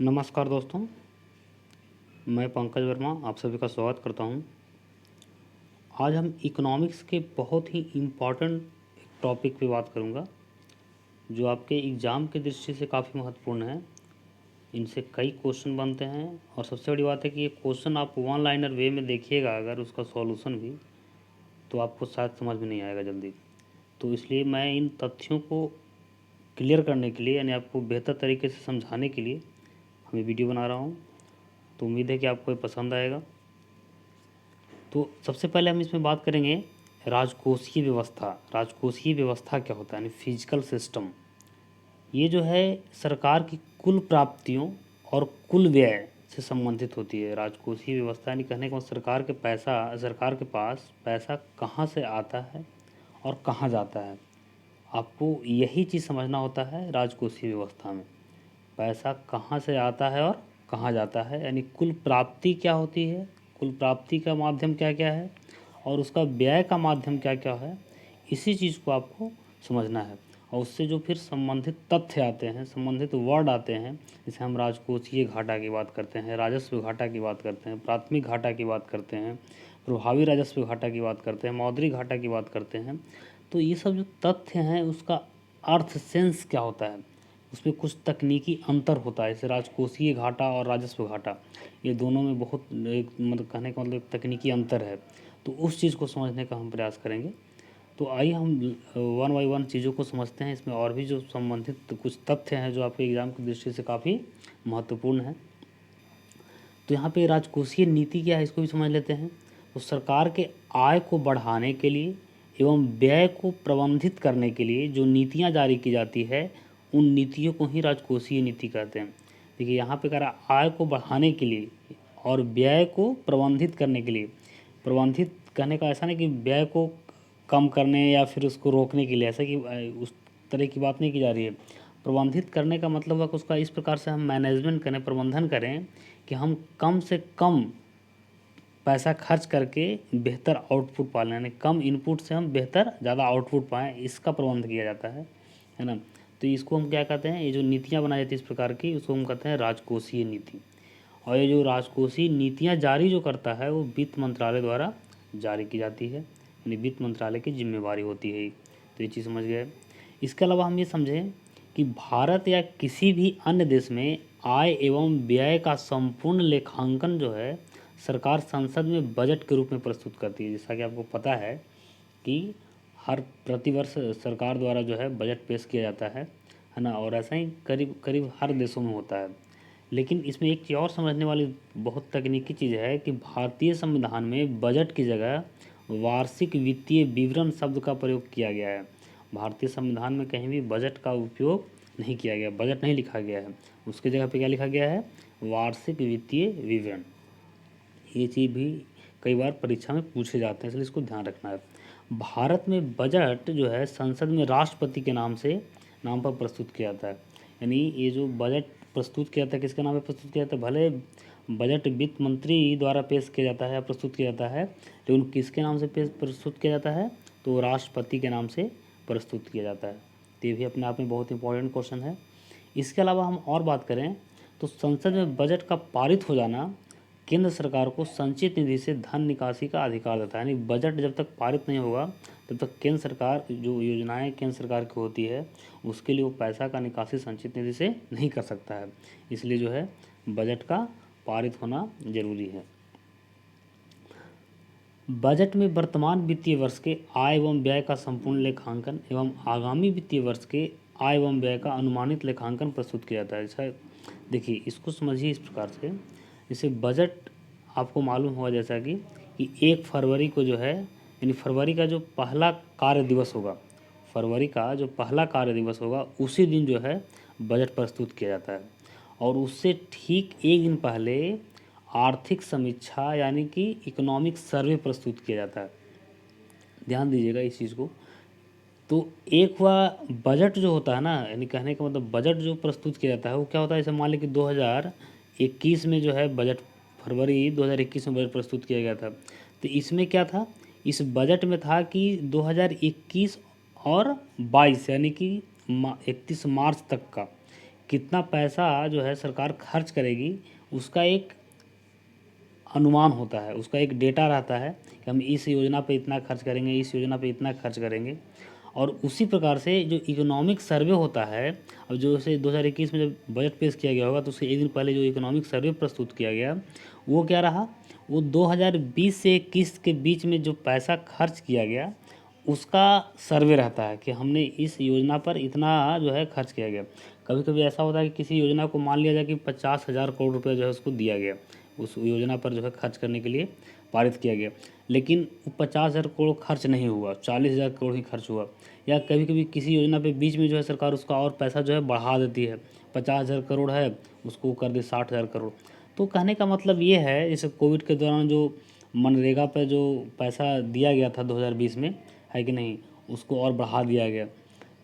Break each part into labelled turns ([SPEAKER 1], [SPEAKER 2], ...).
[SPEAKER 1] नमस्कार दोस्तों, मैं पंकज वर्मा आप सभी का स्वागत करता हूं। आज हम इकोनॉमिक्स के बहुत ही इम्पॉर्टेंट टॉपिक पे बात करूंगा, जो आपके एग्ज़ाम की दृष्टि से काफ़ी महत्वपूर्ण है। इनसे कई क्वेश्चन बनते हैं और सबसे बड़ी बात है कि ये क्वेश्चन आप वन लाइनर वे में देखिएगा अगर उसका सॉल्यूशन भी, तो आपको शायद समझ में नहीं आएगा जल्दी। तो इसलिए मैं इन तथ्यों को क्लियर करने के लिए, यानी आपको बेहतर तरीके से समझाने के लिए हमें वीडियो बना रहा हूँ। तो उम्मीद है कि आपको ये पसंद आएगा। तो सबसे पहले हम इसमें बात करेंगे राजकोषीय व्यवस्था। राजकोषीय व्यवस्था क्या होता है, यानी फिजिकल सिस्टम। ये जो है सरकार की कुल प्राप्तियों और कुल व्यय से संबंधित होती है। राजकोषीय व्यवस्था यानी कहने का मतलब सरकार के पास पैसा कहाँ से आता है और कहाँ जाता है। आपको यही चीज़ समझना होता है राजकोषीय व्यवस्था में, पैसा कहाँ से आता है और कहाँ जाता है, यानी कुल प्राप्ति क्या होती है, कुल प्राप्ति का माध्यम क्या क्या है और उसका व्यय का माध्यम क्या क्या है। इसी चीज़ को आपको समझना है और उससे जो फिर संबंधित तथ्य आते हैं, संबंधित वर्ड आते हैं, जैसे हम राजकोषीय घाटा की बात करते हैं, राजस्व घाटा की बात करते हैं, प्राथमिक घाटा की बात करते हैं, प्रभावी राजस्व घाटा की बात करते हैं, मौद्रिक घाटा की बात करते हैं। तो ये सब जो तथ्य हैं उसका अर्थ सेंस क्या होता है, उसमें कुछ तकनीकी अंतर होता है। जैसे राजकोषीय घाटा और राजस्व घाटा, ये दोनों में बहुत एक मतलब कहने का मतलब तकनीकी अंतर है। तो उस चीज़ को समझने का हम प्रयास करेंगे। तो आइए हम वन बाई वन चीज़ों को समझते हैं। इसमें और भी जो संबंधित कुछ तथ्य हैं जो आपके एग्ज़ाम की दृष्टि से काफ़ी महत्वपूर्ण है। तो यहाँ पे राजकोषीय नीति क्या है इसको भी समझ लेते हैं। तो सरकार के आय को बढ़ाने के लिए एवं व्यय को प्रबंधित करने के लिए जो नीतियाँ जारी की जाती है, उन नीतियों को ही राजकोषीय नीति कहते हैं। देखिए यहाँ पे कह रहा आय को बढ़ाने के लिए और व्यय को प्रबंधित करने के लिए। प्रबंधित कहने का ऐसा नहीं कि व्यय को कम करने या फिर उसको रोकने के लिए, ऐसा कि उस तरह की बात नहीं की जा रही है। प्रबंधित करने का मतलब है कि उसका इस प्रकार से हम मैनेजमेंट करें, प्रबंधन करें कि हम कम से कम पैसा खर्च करके बेहतर आउटपुट पा लें, यानी कम इनपुट से हम बेहतर ज़्यादा आउटपुट पाएँ, इसका प्रबंध किया जाता है ना। तो इसको हम क्या कहते हैं, ये जो नीतियाँ बनाई जाती है इस प्रकार की, उसको हम कहते हैं राजकोषीय नीति। और ये जो राजकोषीय नीतियाँ जारी जो करता है वो वित्त मंत्रालय द्वारा जारी की जाती है, यानी वित्त मंत्रालय की जिम्मेवारी होती है। तो ये चीज़ समझ गए। इसके अलावा हम ये समझें कि भारत या किसी भी अन्य देश में आय एवं व्यय का संपूर्ण लेखांकन जो है सरकार संसद में बजट के रूप में प्रस्तुत करती है। जैसा कि आपको पता है कि हर प्रतिवर्ष सरकार द्वारा जो है बजट पेश किया जाता है ना, और ऐसा ही करीब करीब हर देशों में होता है। लेकिन इसमें एक चीज़ और समझने वाली बहुत तकनीकी चीज़ है कि भारतीय संविधान में बजट की जगह वार्षिक वित्तीय विवरण शब्द का प्रयोग किया गया है। भारतीय संविधान में कहीं भी बजट का उपयोग नहीं किया गया, बजट नहीं लिखा गया है। उसकी जगह पे क्या लिखा गया है, वार्षिक वित्तीय विवरण। ये चीज़ भी कई बार परीक्षा में पूछे जाते हैं, इसलिए इसको ध्यान रखना है। भारत में बजट जो है संसद में राष्ट्रपति के नाम पर प्रस्तुत किया जाता है। यानी ये जो बजट प्रस्तुत किया जाता है किसके नाम पर प्रस्तुत किया जाता है, भले बजट वित्त मंत्री द्वारा पेश किया जाता है या प्रस्तुत किया जाता है, लेकिन किसके नाम से प्रस्तुत किया जाता है, तो राष्ट्रपति के नाम से प्रस्तुत किया जाता है। तो ये भी अपने आप में बहुत इंपॉर्टेंट क्वेश्चन है। इसके अलावा हम और बात करें तो संसद में बजट का पारित हो जाना केंद्र सरकार को संचित निधि से धन निकासी का अधिकार देता है। यानी बजट जब तक पारित नहीं होगा तब तक केंद्र सरकार जो योजनाएं केंद्र सरकार की होती है उसके लिए वो पैसा का निकासी संचित निधि से नहीं कर सकता है। इसलिए जो है बजट का पारित होना जरूरी है। बजट में वर्तमान वित्तीय वर्ष के आय एवं व्यय का संपूर्ण लेखांकन एवं आगामी वित्तीय वर्ष के आय एवं व्यय का अनुमानित लेखांकन प्रस्तुत किया जाता है। जैसा देखिए इसको समझिए इस प्रकार से, जैसे बजट आपको मालूम होगा जैसा कि 1 फरवरी को जो है, यानी फरवरी का जो पहला कार्य दिवस होगा, फरवरी का जो पहला कार्य दिवस होगा उसी दिन जो है बजट प्रस्तुत किया जाता है। और उससे ठीक एक दिन पहले आर्थिक समीक्षा यानी कि इकोनॉमिक सर्वे प्रस्तुत किया जाता है। ध्यान दीजिएगा इस चीज़ को। तो एक हुआ बजट जो होता है ना, यानी कहने का मतलब बजट जो प्रस्तुत किया जाता है वो क्या होता है, जैसे मान लीजिए कि 2021 में जो है बजट, फरवरी 2021 में बजट प्रस्तुत किया गया था। तो इसमें क्या था, इस बजट में था कि 2021 और 22 यानी कि 31 मार्च तक का कितना पैसा जो है सरकार खर्च करेगी उसका एक अनुमान होता है, उसका एक डेटा रहता है कि हम इस योजना पे इतना खर्च करेंगे, इस योजना पे इतना खर्च करेंगे। और उसी प्रकार से जो इकोनॉमिक सर्वे होता है, अब जो से 2021 में जब बजट पेश किया गया होगा तो उससे एक दिन पहले जो इकोनॉमिक सर्वे प्रस्तुत किया गया वो क्या रहा, वो 2020 से 21 के बीच में जो पैसा खर्च किया गया उसका सर्वे रहता है कि हमने इस योजना पर इतना जो है खर्च किया गया। कभी कभी ऐसा होता है कि किसी योजना को मान लिया जाए कि 50,000 करोड़ रुपये जो है उसको दिया गया, उस योजना पर जो है खर्च करने के लिए पारित किया गया, लेकिन 50,000 करोड़ खर्च नहीं हुआ, 40,000 करोड़ ही खर्च हुआ। या कभी कभी किसी योजना पे बीच में जो है सरकार उसका और पैसा जो है बढ़ा देती है, 50,000 करोड़ है उसको कर दे 60,000 करोड़। तो कहने का मतलब ये है, जैसे कोविड के दौरान जो मनरेगा पर जो पैसा दिया गया था 2020 में, है कि नहीं, उसको और बढ़ा दिया गया।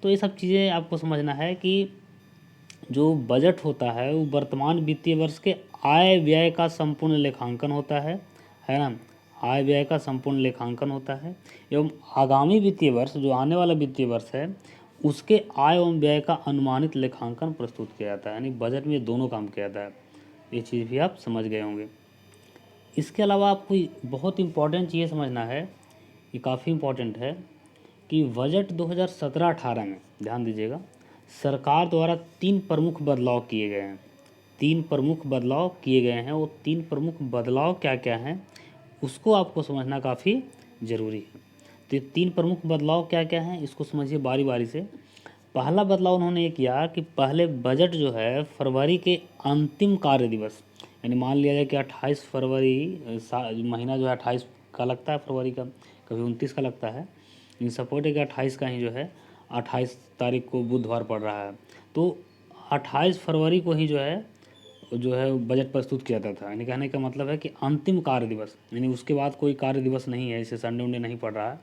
[SPEAKER 1] तो ये सब चीज़ें आपको समझना है कि जो बजट होता है वो वर्तमान वित्तीय वर्ष के आय व्यय का संपूर्ण लेखांकन होता है ना, आय व्यय का संपूर्ण लेखांकन होता है एवं आगामी वित्तीय वर्ष, जो आने वाला वित्तीय वर्ष है, उसके आय एवं व्यय का अनुमानित लेखांकन प्रस्तुत किया जाता है। यानी बजट में ये दोनों काम किया जाता है, ये चीज़ भी आप समझ गए होंगे। इसके अलावा आपको बहुत इम्पॉर्टेंट चीज़ समझना है, ये काफ़ी इम्पॉर्टेंट है कि बजट 2017-18 में ध्यान दीजिएगा, सरकार द्वारा 3 प्रमुख बदलाव किए गए हैं। 3 प्रमुख बदलाव किए गए हैं, वो 3 प्रमुख बदलाव क्या क्या हैं उसको आपको समझना काफ़ी ज़रूरी है। तो ये 3 प्रमुख बदलाव क्या क्या हैं इसको समझिए बारी बारी से। पहला बदलाव उन्होंने ये किया कि पहले बजट जो है फरवरी के अंतिम कार्य दिवस, यानी मान लिया जाए कि 28 फरवरी महीना जो है 28 का लगता है फरवरी का, कभी 29 का लगता है, इन सपोर्ट है कि 28 का ही जो है 28 तारीख को बुधवार पड़ रहा है, तो 28 फरवरी को ही जो है बजट प्रस्तुत किया जाता था। यानी कहने का मतलब है कि अंतिम कार्य दिवस, यानी उसके बाद कोई कार्य दिवस नहीं है, जैसे संडे उंडे नहीं पड़ रहा है,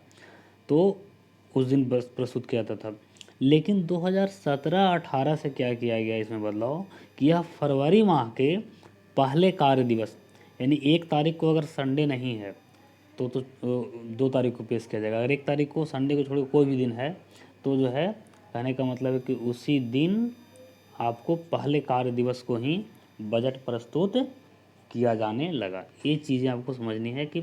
[SPEAKER 1] तो उस दिन बस प्रस्तुत किया जाता था। लेकिन 2017-18 से क्या किया गया इसमें बदलाव, कि यह फरवरी माह के पहले कार्य दिवस, यानी 1 तारीख को अगर संडे नहीं है तो 2 तारीख को पेश किया जाएगा। अगर 1 तारीख को संडे को छोड़ कोई भी दिन है तो जो है कहने का मतलब है कि उसी दिन आपको पहले कार्य दिवस को ही बजट प्रस्तुत किया जाने लगा। ये चीज़ें आपको समझनी है कि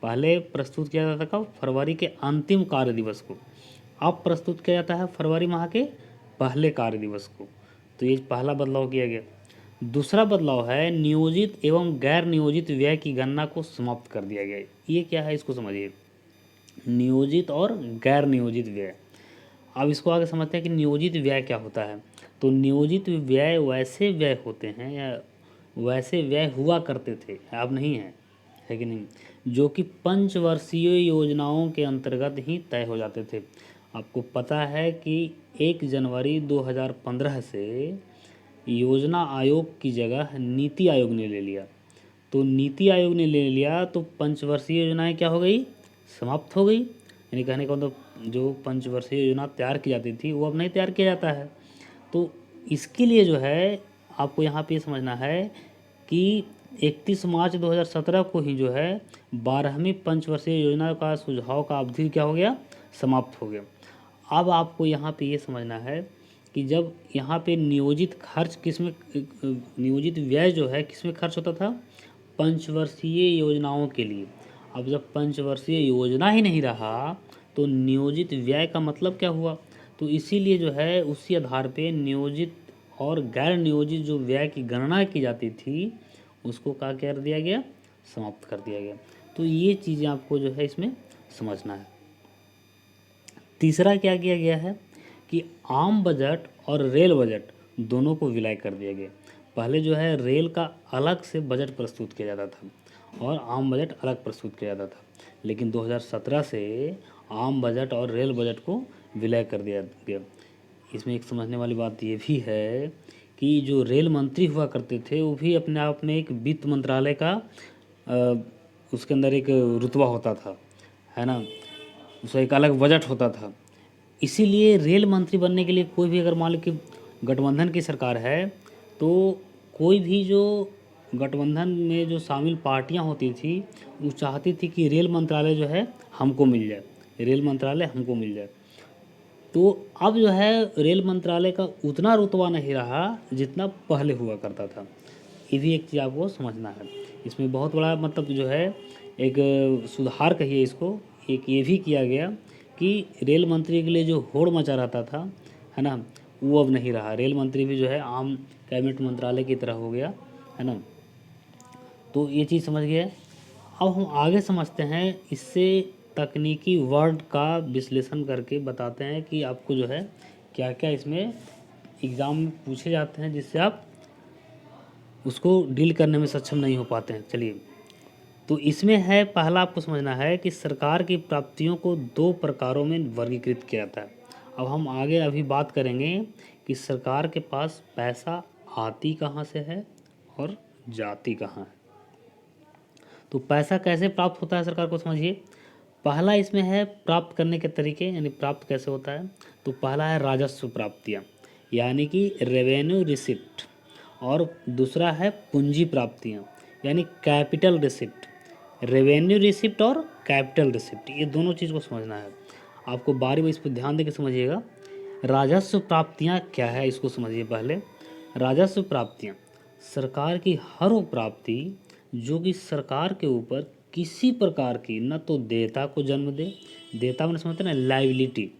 [SPEAKER 1] पहले प्रस्तुत किया जाता था फरवरी के अंतिम कार्य दिवस को, अब प्रस्तुत किया जाता है फरवरी माह के पहले कार्य दिवस को। तो ये पहला बदलाव किया गया। दूसरा बदलाव है नियोजित एवं गैर नियोजित व्यय की गणना को समाप्त कर दिया गया। ये क्या है इसको समझिए, नियोजित और गैर नियोजित व्यय। अब इसको आगे समझते हैं कि नियोजित व्यय क्या होता है। तो नियोजित व्यय वैसे व्यय होते हैं या वैसे व्यय हुआ करते थे, अब नहीं है कि नहीं, जो कि पंचवर्षीय योजनाओं के अंतर्गत ही तय हो जाते थे। आपको पता है कि 1 जनवरी 2015 से योजना आयोग की जगह नीति आयोग ने ले लिया। तो नीति आयोग ने ले लिया तो पंचवर्षीय योजनाएं क्या हो गई, समाप्त हो गई। यानी कहने का मतलब जो पंचवर्षीय योजना तैयार की जाती थी वो अब नहीं तैयार किया जाता है। तो इसके लिए जो है आपको यहाँ पे समझना है कि 31 मार्च 2017 को ही जो है 12वीं पंचवर्षीय योजना का सुझाव का अवधि क्या हो गया, समाप्त हो गया। अब आपको यहाँ पे ये समझना है कि जब यहाँ पे नियोजित खर्च किसमें, नियोजित व्यय जो है किसमें खर्च होता था, पंचवर्षीय योजनाओं के लिए। अब जब पंचवर्षीय योजना ही नहीं रहा तो नियोजित व्यय का मतलब क्या हुआ। तो इसीलिए जो है उसी आधार पे नियोजित और गैर नियोजित जो व्यय की गणना की जाती थी उसको क्या कर दिया गया, समाप्त कर दिया गया। तो ये चीज़ें आपको जो है इसमें समझना है। तीसरा क्या किया गया है कि आम बजट और रेल बजट दोनों को विलय कर दिया गया। पहले जो है रेल का अलग से बजट प्रस्तुत किया जाता था और आम बजट अलग प्रस्तुत किया जाता था, लेकिन 2017 से आम बजट और रेल बजट को विलय कर दिया गया। इसमें एक समझने वाली बात ये भी है कि जो रेल मंत्री हुआ करते थे वो भी अपने आप में एक वित्त मंत्रालय का उसके अंदर एक रुतबा होता था, है ना, उसका एक अलग बजट होता था। इसीलिए रेल मंत्री बनने के लिए कोई भी, अगर मान लो कि गठबंधन की सरकार है तो कोई भी जो गठबंधन में जो शामिल पार्टियां होती थी वो चाहती थी कि रेल मंत्रालय जो है हमको मिल जाए, रेल मंत्रालय हमको मिल जाए। तो अब जो है रेल मंत्रालय का उतना रुतबा नहीं रहा जितना पहले हुआ करता था। ये भी एक चीज़ आपको समझना है। इसमें बहुत बड़ा मतलब जो है एक सुधार कहिए इसको, एक ये भी किया गया कि रेल मंत्री के लिए जो होड़ मचा रहता था, है ना, वो अब नहीं रहा। रेल मंत्री भी जो है आम कैबिनेट मंत्रालय की तरह हो गया, है ना। तो ये चीज़ समझ गए। अब हम आगे समझते हैं, इससे तकनीकी वर्ड का विश्लेषण करके बताते हैं कि आपको जो है क्या क्या इसमें एग्ज़ाम में पूछे जाते हैं जिससे आप उसको डील करने में सक्षम नहीं हो पाते हैं। चलिए, तो इसमें है, पहला आपको समझना है कि सरकार की प्राप्तियों को दो प्रकारों में वर्गीकृत किया जाता है। अब हम आगे अभी बात करेंगे कि सरकार के पास पैसा आती कहाँ से है और जाती कहाँ है। तो पैसा कैसे प्राप्त होता है सरकार को समझिए। पहला इसमें है प्राप्त करने के तरीके, यानी प्राप्त कैसे होता है। तो पहला है राजस्व प्राप्तियाँ, यानी कि रेवेन्यू रिसिप्ट, और दूसरा है पूंजी प्राप्तियाँ, यानी कैपिटल रिसिप्ट। रेवेन्यू रिसिप्ट और कैपिटल रिसिप्ट, ये दोनों चीज़ को समझना है आपको। बारी बारी इस पर ध्यान देकर समझिएगा। राजस्व प्राप्तियाँ क्या है इसको समझिए पहले। राजस्व प्राप्तियाँ सरकार की हर वो प्राप्ति जो कि सरकार के ऊपर किसी प्रकार की न तो देयता को जन्म दे, देयता मैंने समझते ना लाइबिलिटी,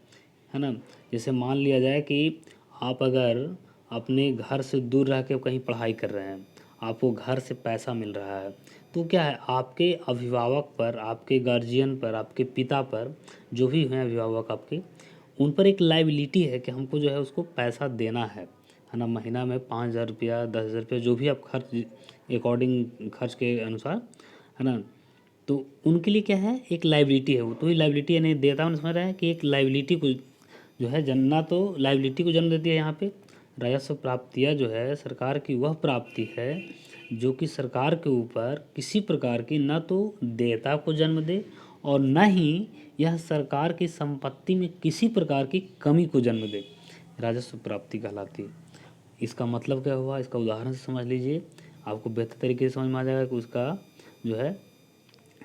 [SPEAKER 1] है ना। जैसे मान लिया जाए कि आप अगर अपने घर से दूर रह के कहीं पढ़ाई कर रहे हैं, आपको घर से पैसा मिल रहा है, तो क्या है आपके अभिभावक पर, आपके गार्जियन पर, आपके पिता पर, जो भी हैं अभिभावक आपके, उन पर एक लाइबिलिटी है कि हमको जो है उसको पैसा देना है ना। महीना में 5,000 रुपया, 10,000 रुपया, जो भी आप खर्च अकॉर्डिंग खर्च के अनुसार, है ना। तो उनके लिए क्या है, एक लाइबिलिटी है वो। तो ये लाइबिलिटी यानी देता हूँ समझ रहा है कि एक लाइबिलिटी को जो है जनना, तो लाइबिलिटी को जन्म देती है। यहाँ पे राजस्व प्राप्तियाँ जो है सरकार की वह प्राप्ति है जो कि सरकार के ऊपर किसी प्रकार की न तो देयता को जन्म दे और न ही यह सरकार की संपत्ति में किसी प्रकार की कमी को जन्म दे, राजस्व प्राप्ति कहलाती है। इसका मतलब क्या हुआ, इसका उदाहरण से समझ लीजिए, आपको बेहतर तरीके से समझ में आ जाएगा कि उसका जो है,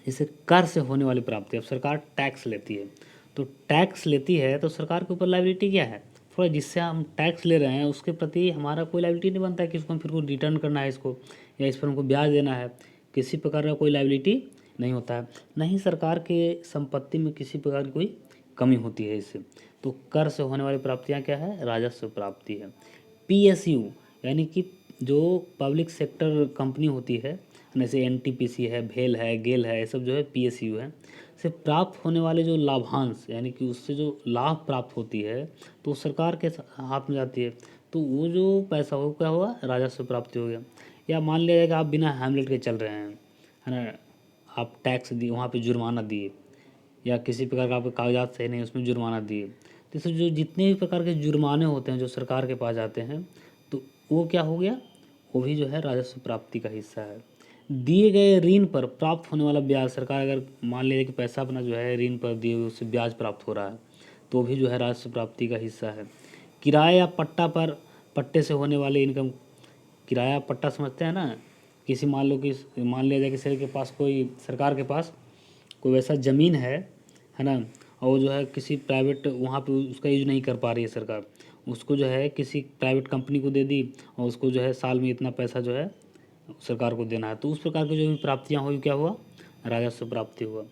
[SPEAKER 1] जैसे कर से होने वाली प्राप्ति। अब सरकार टैक्स लेती है, तो टैक्स लेती है तो सरकार के ऊपर लाइबिलिटी क्या है, थोड़ा जिससे हम टैक्स ले रहे हैं उसके प्रति हमारा कोई लाइबिलिटी नहीं बनता है कि उसको हम फिर को रिटर्न करना है इसको, या इस पर हमको ब्याज देना है। किसी प्रकार का कोई लाइबिलिटी नहीं होता है, नहीं सरकार के संपत्ति में किसी प्रकार की कोई कमी होती है इससे। तो कर से होने वाली प्राप्तियाँ क्या है, राजस्व प्राप्ति है। पीएसयू यानी कि जो पब्लिक सेक्टर कंपनी होती है, जैसे एनटीपीसी है, भेल है, गेल है, ये सब जो है पीएसयू है, से प्राप्त होने वाले जो लाभांश, यानी कि उससे जो लाभ प्राप्त होती है तो सरकार के हाथ में जाती है। तो वो जो पैसा हो क्या हुआ, राजस्व प्राप्ति हो गया। या मान लिया जाए कि आप बिना हेमलेट के चल रहे हैं, है ना, आप टैक्स दिए, वहाँ पे जुर्माना दिए, या किसी प्रकार का आपके कागजात सही नहीं उसमें जुर्माना दिए, तो इससे जो जितने भी प्रकार के जुर्माने होते हैं जो सरकार के पास जाते हैं, तो वो क्या हो गया, वो भी जो है राजस्व प्राप्ति का हिस्सा है। दिए गए ऋण पर प्राप्त होने वाला ब्याज, सरकार अगर मान लीजिए कि पैसा अपना जो है ऋण पर दिए हुए उससे ब्याज प्राप्त हो रहा है, तो भी जो है राजस्व प्राप्ति का हिस्सा है। किराया या पट्टा पर, पट्टे से होने वाले इनकम, किराया पट्टा समझते हैं ना, किसी मान लो कि मान लिया जाए किसी के पास कोई, सरकार के पास कोई वैसा ज़मीन है ना, और वो जो है किसी प्राइवेट वहाँ पे उसका यूज नहीं कर पा रही है सरकार, उसको जो है किसी प्राइवेट कंपनी को दे दी और उसको जो है साल में इतना पैसा जो है सरकार को देना है। तो उस प्रकार की जो भी प्राप्तियाँ हुई, क्या हुआ, राजस्व प्राप्ति हुआ।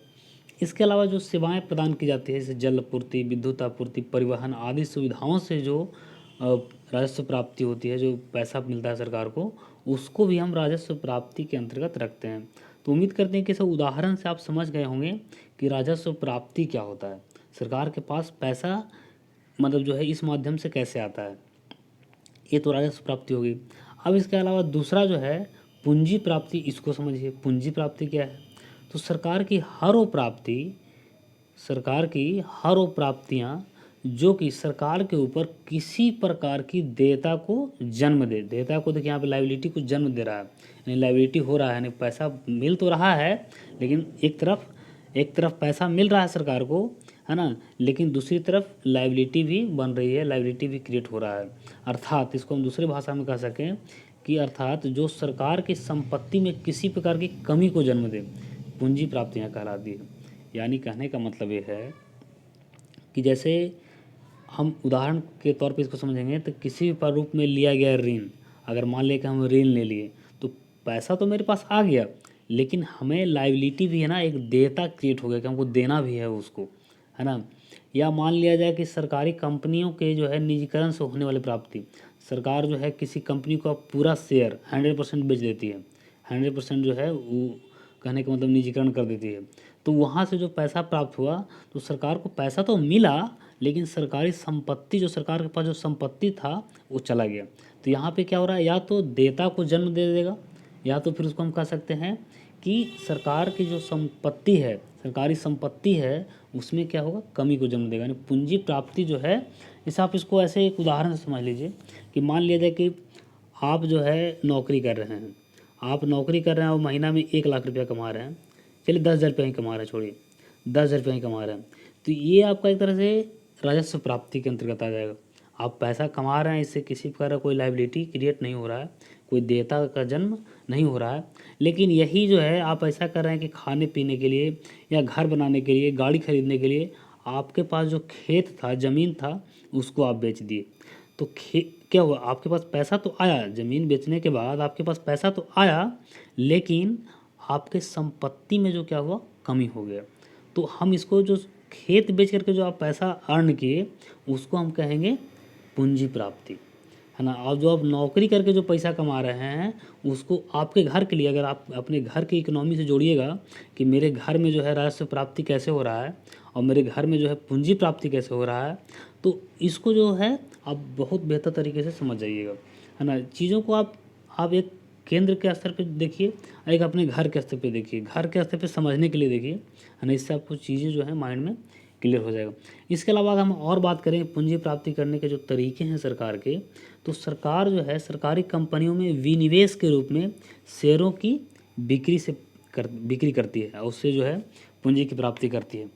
[SPEAKER 1] इसके अलावा जो सेवाएं प्रदान की जाती है, जैसे जल आपूर्ति, विद्युत आपूर्ति, परिवहन आदि सुविधाओं से जो राजस्व प्राप्ति होती है, जो पैसा मिलता है सरकार को, उसको भी हम राजस्व प्राप्ति के अंतर्गत रखते हैं। तो उम्मीद करते हैं कि इस उदाहरण से आप समझ गए होंगे कि राजस्व प्राप्ति क्या होता है, सरकार के पास पैसा मतलब जो है इस माध्यम से कैसे आता है। ये तो राजस्व प्राप्ति होगी। अब इसके अलावा दूसरा जो है पूंजी प्राप्ति, इसको समझिए। पूंजी प्राप्ति क्या है, तो सरकार की हर वो प्राप्ति, सरकार की हर वो प्राप्तियाँ जो कि सरकार के ऊपर किसी प्रकार की देयता को जन्म दे, देयता को देखिए यहाँ पे लाइबिलिटी को जन्म दे रहा है, यानी लाइबिलिटी हो रहा है, यानी पैसा मिल तो रहा है, लेकिन एक तरफ पैसा मिल रहा है सरकार को, है ना, लेकिन दूसरी तरफ लाइबिलिटी भी बन रही है, लाइबिलिटी भी क्रिएट हो रहा है। अर्थात इसको हम दूसरी भाषा में कह सकें कि अर्थात जो सरकार की संपत्ति में किसी प्रकार की कमी को जन्म दे, पूंजी प्राप्तियाँ कहलाती है। यानी कहने का मतलब ये है कि जैसे हम उदाहरण के तौर पे इसको समझेंगे तो किसी भी प्रारूप में लिया गया ऋण, अगर मान लिया कि हम ऋण ले लिए तो पैसा तो मेरे पास आ गया, लेकिन हमें लाइबिलिटी भी है ना, एक देयता क्रिएट हो गया कि हमको देना भी है उसको, है ना। या मान लिया जाए कि सरकारी कंपनियों के जो है निजीकरण से होने वाली प्राप्ति, सरकार जो है किसी कंपनी को पूरा शेयर 100% बेच देती है, 100% जो है वो कहने का मतलब निजीकरण कर देती है, तो वहाँ से जो पैसा प्राप्त हुआ तो सरकार को पैसा तो मिला, लेकिन सरकारी संपत्ति, जो सरकार के पास जो संपत्ति था वो चला गया। तो यहाँ पे क्या हो रहा है, या तो देयता को जन्म दे देगा, या तो फिर उसको हम कह सकते हैं कि सरकार की जो संपत्ति है, सरकारी संपत्ति है, उसमें क्या होगा, कमी को जन्म देगा। यानी पूंजी प्राप्ति जो है, इस आप इसको ऐसे एक उदाहरण से समझ लीजिए कि मान लिया जाए कि आप जो है नौकरी कर रहे हैं, आप नौकरी कर रहे हैं और महीना में 1 लाख रुपया कमा रहे हैं, चलिए 10,000 रुपये ही कमा रहे हैं, छोड़िए 10,000 रुपये ही कमा रहे हैं, तो ये आपका एक तरह से राजस्व प्राप्ति के अंतर्गत आ जाएगा। आप पैसा कमा रहे हैं, इससे किसी प्रकार का कोई लाइबिलिटी क्रिएट नहीं हो रहा है, कोई देयता का जन्म नहीं हो रहा है, लेकिन यही जो है आप ऐसा कर रहे हैं कि खाने पीने के लिए या घर बनाने के लिए, गाड़ी खरीदने के लिए आपके पास जो खेत था, ज़मीन था, उसको आप बेच दिए। तो क्या हुआ, आपके पास पैसा तो आया, ज़मीन बेचने के बाद आपके पास पैसा तो आया, लेकिन आपके संपत्ति में जो क्या हुआ, कमी हो गया। तो हम इसको, जो खेत बेच करके जो आप पैसा अर्न किए, उसको हम कहेंगे पूंजी प्राप्ति, है ना। और जो आप नौकरी करके जो पैसा कमा रहे हैं, उसको आपके घर के लिए, अगर आप अपने घर की इकोनॉमी से जोड़िएगा कि मेरे घर में जो है राजस्व प्राप्ति कैसे हो रहा है और मेरे घर में जो है पूंजी प्राप्ति कैसे हो रहा है, तो इसको जो है आप बहुत बेहतर तरीके से समझ जाइएगा, है ना। चीज़ों को आप एक केंद्र के स्तर पे देखिए, एक अपने घर के स्तर पे देखिए, घर के स्तर पे समझने के लिए देखिए, है ना। इससे आपको चीज़ें जो है माइंड में क्लियर हो जाएगा। इसके अलावा अगर हम और बात करें पूंजी प्राप्ति करने के जो तरीके हैं सरकार के, तो सरकार जो है सरकारी कंपनियों में विनिवेश के रूप में शेयरों की बिक्री करती है और उससे जो है पूंजी की प्राप्ति करती है।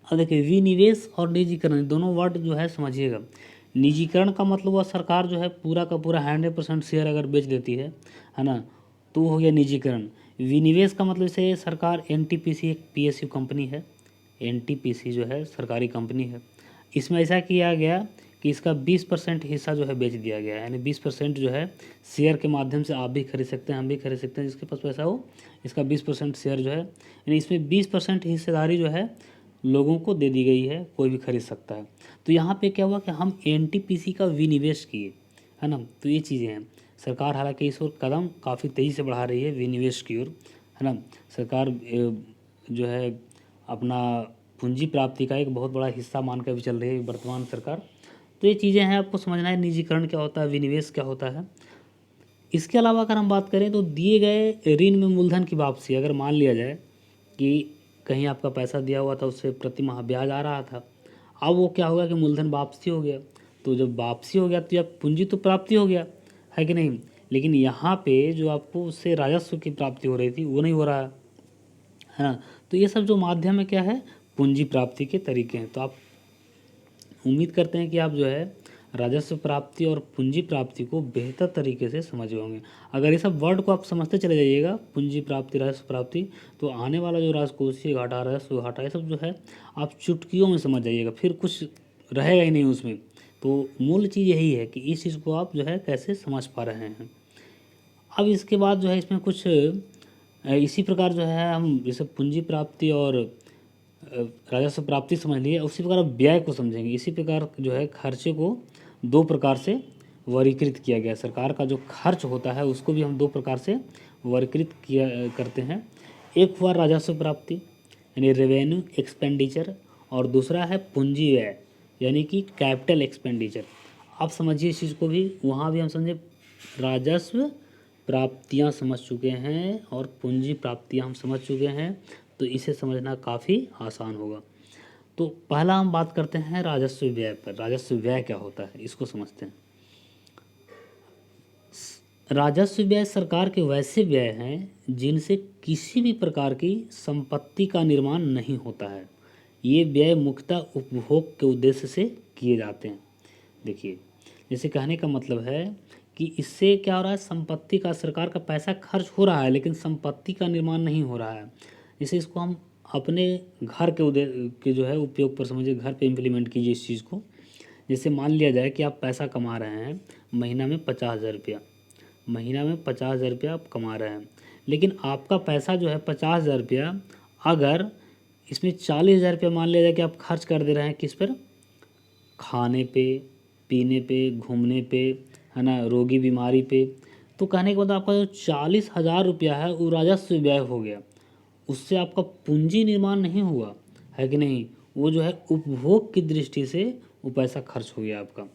[SPEAKER 1] अब देखिए, विनिवेश और निजीकरण दोनों वर्ड जो है समझिएगा। निजीकरण का मतलब हुआ सरकार जो है पूरा का पूरा 100% शेयर अगर बेच देती है ना, तो वो हो गया निजीकरण। विनिवेश का मतलब जैसे सरकार एनटीपीसी एक पीएसयू कंपनी है, एनटीपीसी जो है सरकारी कंपनी है, इसमें ऐसा किया गया कि इसका 20% हिस्सा जो है बेच दिया गया है, यानी 20% जो है शेयर के माध्यम से आप भी खरीद सकते हैं, हम भी खरीद सकते हैं, जिसके पास पैसा हो, इसका 20% शेयर जो है, यानी इसमें 20% हिस्सेदारी जो है लोगों को दे दी गई है, कोई भी खरीद सकता है। तो यहाँ पे क्या हुआ कि हम एनटीपीसी का विनिवेश किए, है ना। तो ये चीज़ें हैं, सरकार हालांकि इस ओर कदम काफ़ी तेज़ी से बढ़ा रही है विनिवेश की ओर, है ना। सरकार जो है अपना पूंजी प्राप्ति का एक बहुत बड़ा हिस्सा मान कर भी चल रही है वर्तमान सरकार। तो ये चीज़ें हैं, आपको समझना है निजीकरण क्या होता है, विनिवेश क्या होता है। इसके अलावा अगर हम बात करें तो दिए गए ऋण में मूलधन की वापसी, अगर मान लिया जाए कि कहीं आपका पैसा दिया हुआ था, उससे प्रति माह ब्याज आ रहा था, अब वो क्या होगा कि मूलधन वापसी हो गया, तो जब वापसी हो गया तो यह पूंजी तो प्राप्ति हो गया, है कि नहीं। लेकिन यहाँ पे जो आपको उससे राजस्व की प्राप्ति हो रही थी वो नहीं हो रहा है ना। तो ये सब जो माध्यम है क्या है, पूंजी प्राप्ति के तरीके हैं। तो आप उम्मीद करते हैं कि आप जो है राजस्व प्राप्ति और पूंजी प्राप्ति को बेहतर तरीके से समझ होंगे। अगर ये सब वर्ड को आप समझते चले जाइएगा, पूंजी प्राप्ति, राजस्व प्राप्ति, तो आने वाला जो राजकोषीय घाटा, राजस्व घाटा, ये सब जो है आप चुटकियों में समझ जाइएगा, फिर कुछ रहेगा ही नहीं उसमें। तो मूल चीज़ यही है कि इस चीज़ को आप जो है कैसे समझ पा रहे हैं। अब इसके बाद जो है इसमें कुछ इसी प्रकार जो है हम जैसे पूंजी प्राप्ति और राजस्व प्राप्ति समझ लिए, उसी प्रकार अब व्यय को समझेंगे। इसी प्रकार जो है खर्चे को 2 प्रकार से वर्गीकृत किया गया। सरकार का जो खर्च होता है उसको भी हम 2 प्रकार से वर्गीकृत किया करते हैं। एक हुआ राजस्व प्राप्ति यानी रेवेन्यू एक्सपेंडिचर, और दूसरा है पूंजी व्यय यानी कि कैपिटल एक्सपेंडिचर। आप समझिए इस चीज़ को भी, वहाँ भी हम समझे राजस्व प्राप्तियाँ समझ चुके हैं और पूंजी प्राप्तियाँ हम समझ चुके हैं, तो इसे समझना काफ़ी आसान होगा। तो पहला हम बात करते हैं राजस्व व्यय पर। राजस्व व्यय क्या होता है इसको समझते हैं। राजस्व व्यय सरकार के वैसे व्यय हैं जिनसे किसी भी प्रकार की संपत्ति का निर्माण नहीं होता है। ये व्यय मुख्यतः उपभोग के उद्देश्य से किए जाते हैं। देखिए, जैसे कहने का मतलब है कि इससे क्या हो रहा है, संपत्ति का, सरकार का पैसा खर्च हो रहा है लेकिन संपत्ति का निर्माण नहीं हो रहा है। जैसे इसको हम अपने घर के जो है उपयोग पर समझिए, घर पे इम्प्लीमेंट कीजिए इस चीज़ को जैसे मान लिया जाए कि आप पैसा कमा रहे हैं महीना में 50,000 रुपया, महीना में 50,000 रुपया आप कमा रहे हैं, लेकिन आपका पैसा जो है 50,000 रुपया, अगर इसमें 40,000 रुपया मान लिया जाए कि आप खर्च कर दे रहे हैं किस पर, खाने पे, पीने पे, घूमने पे, है ना, रोगी बीमारी पे, तो कहने के बाद आपका जो 40,000 रुपया है वो राजस्व व्यय हो गया, उससे आपका पूंजी निर्माण नहीं हुआ है कि नहीं, वो जो है उपभोग की दृष्टि से वो पैसा खर्च हो गया आपका।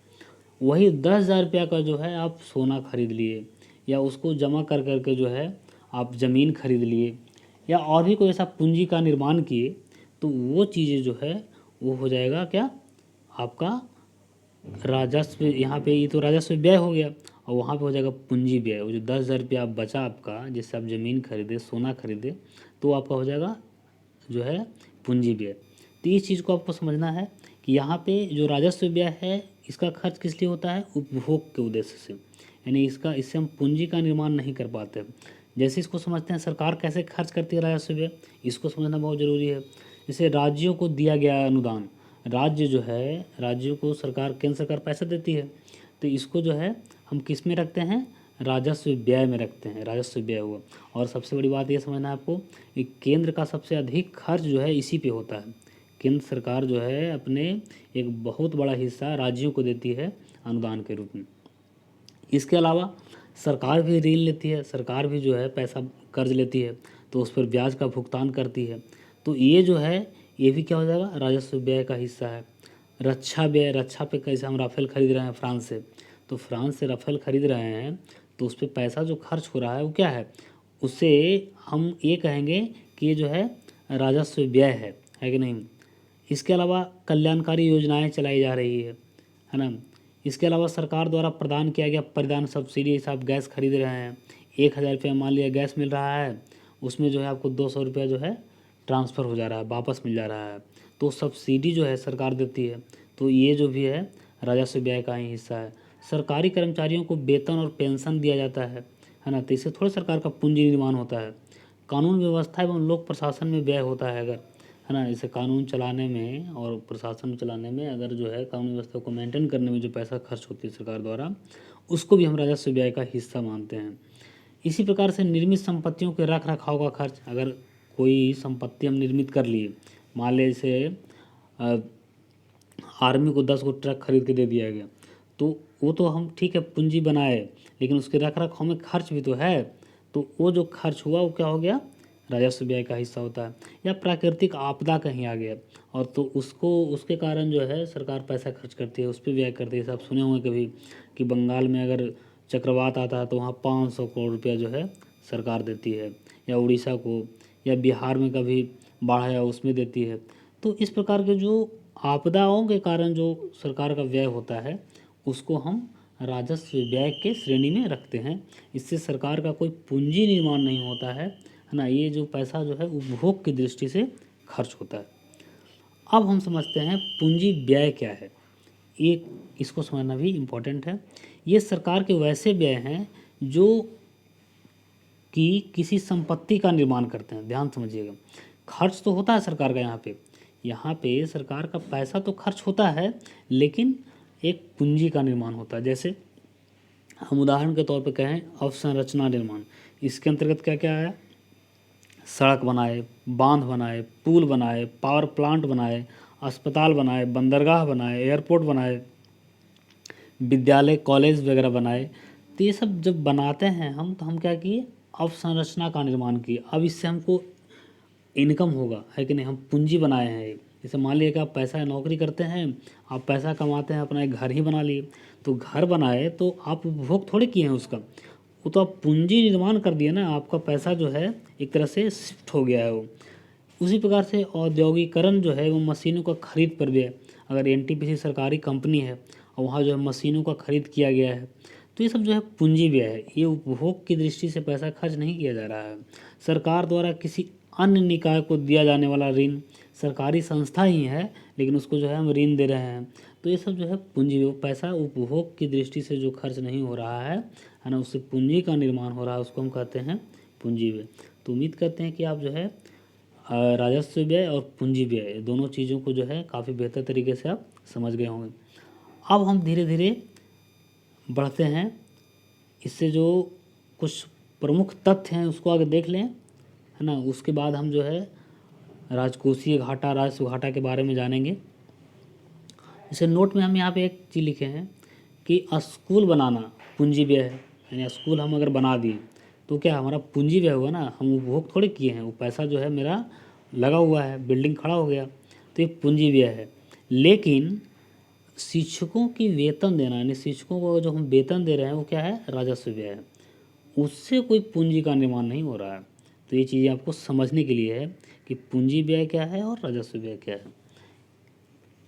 [SPEAKER 1] वही 10,000 रुपया का जो है आप सोना खरीद लिए, या उसको जमा कर करके जो है आप ज़मीन खरीद लिए, या और भी कोई ऐसा पूंजी का निर्माण किए, तो वो चीज़ें जो है वो हो जाएगा क्या, आपका राजस्व। यहाँ पे ये तो राजस्व व्यय हो गया, और वहाँ पे हो जाएगा पूंजी व्यय। वो जो 10,000 रुपया आप बचा आपका, जिससे आप ज़मीन खरीदे, सोना खरीदे, तो आपका हो जाएगा जो है पूंजी व्यय। तो इस चीज़ को आपको समझना है कि यहाँ पे जो राजस्व व्यय है इसका खर्च किस लिए होता है, उपभोग के उद्देश्य से, यानी इससे हम पूंजी का निर्माण नहीं कर पाते। जैसे इसको समझते हैं सरकार कैसे खर्च करती है राजस्व व्यय, इसको समझना बहुत ज़रूरी है। जैसे राज्यों को दिया गया अनुदान, राज्य जो है, राज्यों को सरकार, केंद्र सरकार पैसा देती है, तो इसको जो है हम किस में रखते हैं, राजस्व व्यय में रखते हैं, राजस्व व्यय हुआ। और सबसे बड़ी बात ये समझना है आपको कि केंद्र का सबसे अधिक खर्च जो है इसी पे होता है। केंद्र सरकार जो है अपने एक बहुत बड़ा हिस्सा राज्यों को देती है अनुदान के रूप में। इसके अलावा सरकार भी ऋण लेती है, सरकार भी जो है पैसा कर्ज लेती है, तो उस पर ब्याज का भुगतान करती है। तो ये जो है ये भी क्या हो जाएगा, राजस्व व्यय का हिस्सा है। रक्षा व्यय, रक्षा पे कैसे हम राफेल खरीद रहे हैं फ्रांस से, तो फ्रांस से राफेल खरीद रहे हैं, तो उस पर पैसा जो खर्च हो रहा है वो क्या है, उससे हम ये कहेंगे कि ये जो है राजस्व व्यय है कि नहीं। इसके अलावा कल्याणकारी योजनाएं चलाई जा रही है ना। इसके अलावा सरकार द्वारा प्रदान किया गया परिधान सब्सिडी, जैसे आप गैस खरीद रहे हैं, 1,000 रुपया मान लिया गैस मिल रहा है, उसमें जो है आपको 200 रुपया जो है ट्रांसफ़र हो जा रहा है, वापस मिल जा रहा है, तो सब्सिडी जो है सरकार देती है। तो ये जो भी है राजस्व व्यय का ही हिस्सा है। सरकारी कर्मचारियों को वेतन और पेंशन दिया जाता है ना, तो इससे थोड़ा सरकार का पूंजी निर्माण होता है। कानून व्यवस्था एवं लोक प्रशासन में व्यय होता है अगर, है ना, जैसे कानून चलाने में और प्रशासन चलाने में, अगर जो है कानून व्यवस्था को मेंटेन करने में जो पैसा खर्च होती है सरकार द्वारा, उसको भी हम राजस्व व्यय का हिस्सा मानते हैं। इसी प्रकार से निर्मित संपत्तियों के रख रखाव का खर्च, अगर कोई संपत्ति हम निर्मित कर लिए, मान लें जैसे आर्मी को 10 गो ट्रक खरीद के दे दिया गया, तो वो तो हम ठीक है पूंजी बनाए, लेकिन उसके रख रखाव में खर्च भी तो है, तो वो जो खर्च हुआ वो क्या हो गया, राजस्व व्यय का हिस्सा होता है। या प्राकृतिक आपदा कहीं आ गया और तो उसको, उसके कारण जो है सरकार पैसा खर्च करती है, उस पर व्यय करती है। जैसे आप सुने होंगे कभी कि बंगाल में अगर चक्रवात आता है तो वहाँ 500 करोड़ रुपया जो है सरकार देती है, या उड़ीसा को, या बिहार में कभी बाढ़ आया उसमें देती है। तो इस प्रकार के जो आपदाओं के कारण जो सरकार का व्यय होता है उसको हम राजस्व व्यय के श्रेणी में रखते हैं। इससे सरकार का कोई पूंजी निर्माण नहीं होता है ना, ये जो पैसा जो है उपभोग की दृष्टि से खर्च होता है। अब हम समझते हैं पूंजी व्यय क्या है, ये इसको समझना भी इम्पोर्टेंट है। ये सरकार के वैसे व्यय हैं जो कि किसी संपत्ति का निर्माण करते हैं। ध्यान समझिएगा, खर्च तो होता है सरकार का, यहाँ पे सरकार का पैसा तो खर्च होता है, लेकिन एक पूंजी का निर्माण होता है। जैसे हम उदाहरण के तौर पे कहें अवसंरचना निर्माण, इसके अंतर्गत क्या क्या आया, सड़क बनाए, बांध बनाए, पुल बनाए, पावर प्लांट बनाए, अस्पताल बनाए, बंदरगाह बनाए, एयरपोर्ट बनाए, विद्यालय कॉलेज वगैरह बनाए। तो ये सब जब बनाते हैं हम, तो हम क्या किए, अवसंरचना का निर्माण किए। अब इससे हमको इनकम होगा, है कि नहीं, हम पूंजी बनाए हैं एक। जैसे मान लिया कि आप पैसा नौकरी करते हैं, आप पैसा कमाते हैं, अपना एक घर ही बना लिए, तो घर बनाए तो आप उपभोग थोड़े किए हैं उसका, वो तो आप पूंजी निर्माण कर दिए ना, आपका पैसा जो है एक तरह से शिफ्ट हो गया है वो। उसी प्रकार से औद्योगिकरण जो है वो मशीनों का खरीद पर भी है। अगर एनटीपीसी सरकारी कंपनी है और वहाँ जो है मशीनों का खरीद किया गया है, तो ये सब जो है पूंजी व्यय है, ये उपभोग की दृष्टि से पैसा खर्च नहीं किया जा रहा है। सरकार द्वारा किसी अन्य निकाय को दिया जाने वाला ऋण, सरकारी संस्था ही है लेकिन उसको जो है हम ऋण दे रहे हैं, तो ये सब जो है पूंजी, वो पैसा उपभोग की दृष्टि से जो खर्च नहीं हो रहा है ना, उससे पूंजी का निर्माण हो रहा है, उसको हम कहते हैं पूंजी व्यय। तो उम्मीद करते हैं कि आप जो है राजस्व व्यय और पूंजी व्यय दोनों चीज़ों को जो है काफ़ी बेहतर तरीके से आप समझ गए होंगे। अब हम धीरे धीरे बढ़ते हैं, इससे जो कुछ प्रमुख तथ्य हैं उसको आगे देख लें, है ना। उसके बाद हम जो है राजकोषीय घाटा, राजस्व घाटा के बारे में जानेंगे। जैसे नोट में हम यहाँ पे एक चीज़ लिखे हैं कि स्कूल बनाना पूंजी व्यय है, यानी स्कूल हम अगर बना दिए तो क्या हमारा पूंजी व्यय हुआ ना, हम उपभोग थोड़े किए हैं, वो पैसा जो है मेरा लगा हुआ है, बिल्डिंग खड़ा हो गया, तो ये पूंजी व्यय है। लेकिन शिक्षकों की वेतन देना, यानी शिक्षकों को जो हम वेतन दे रहे हैं वो क्या है, राजस्व व्यय है, उससे कोई पूंजी का निर्माण नहीं हो रहा है। तो ये चीज़ें आपको समझने के लिए है कि पूंजी व्यय क्या है और राजस्व व्यय क्या है।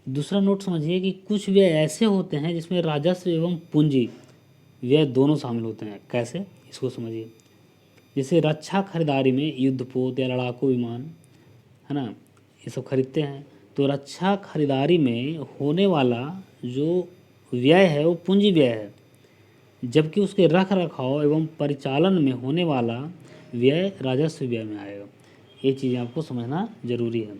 [SPEAKER 1] दूसरा नोट समझिए कि कुछ व्यय ऐसे होते हैं जिसमें राजस्व एवं पूंजी व्यय दोनों शामिल होते हैं। कैसे, इसको समझिए। जैसे रक्षा खरीदारी में युद्धपोत या लड़ाकू विमान, है ना, ये सब खरीदते हैं, तो रक्षा खरीदारी में होने वाला जो व्यय है वो पूंजी व्यय है, जबकि उसके रख रखाव एवं परिचालन में होने वाला व्यय राजस्व व्यय में आएगा। ये चीज़ें आपको समझना जरूरी है।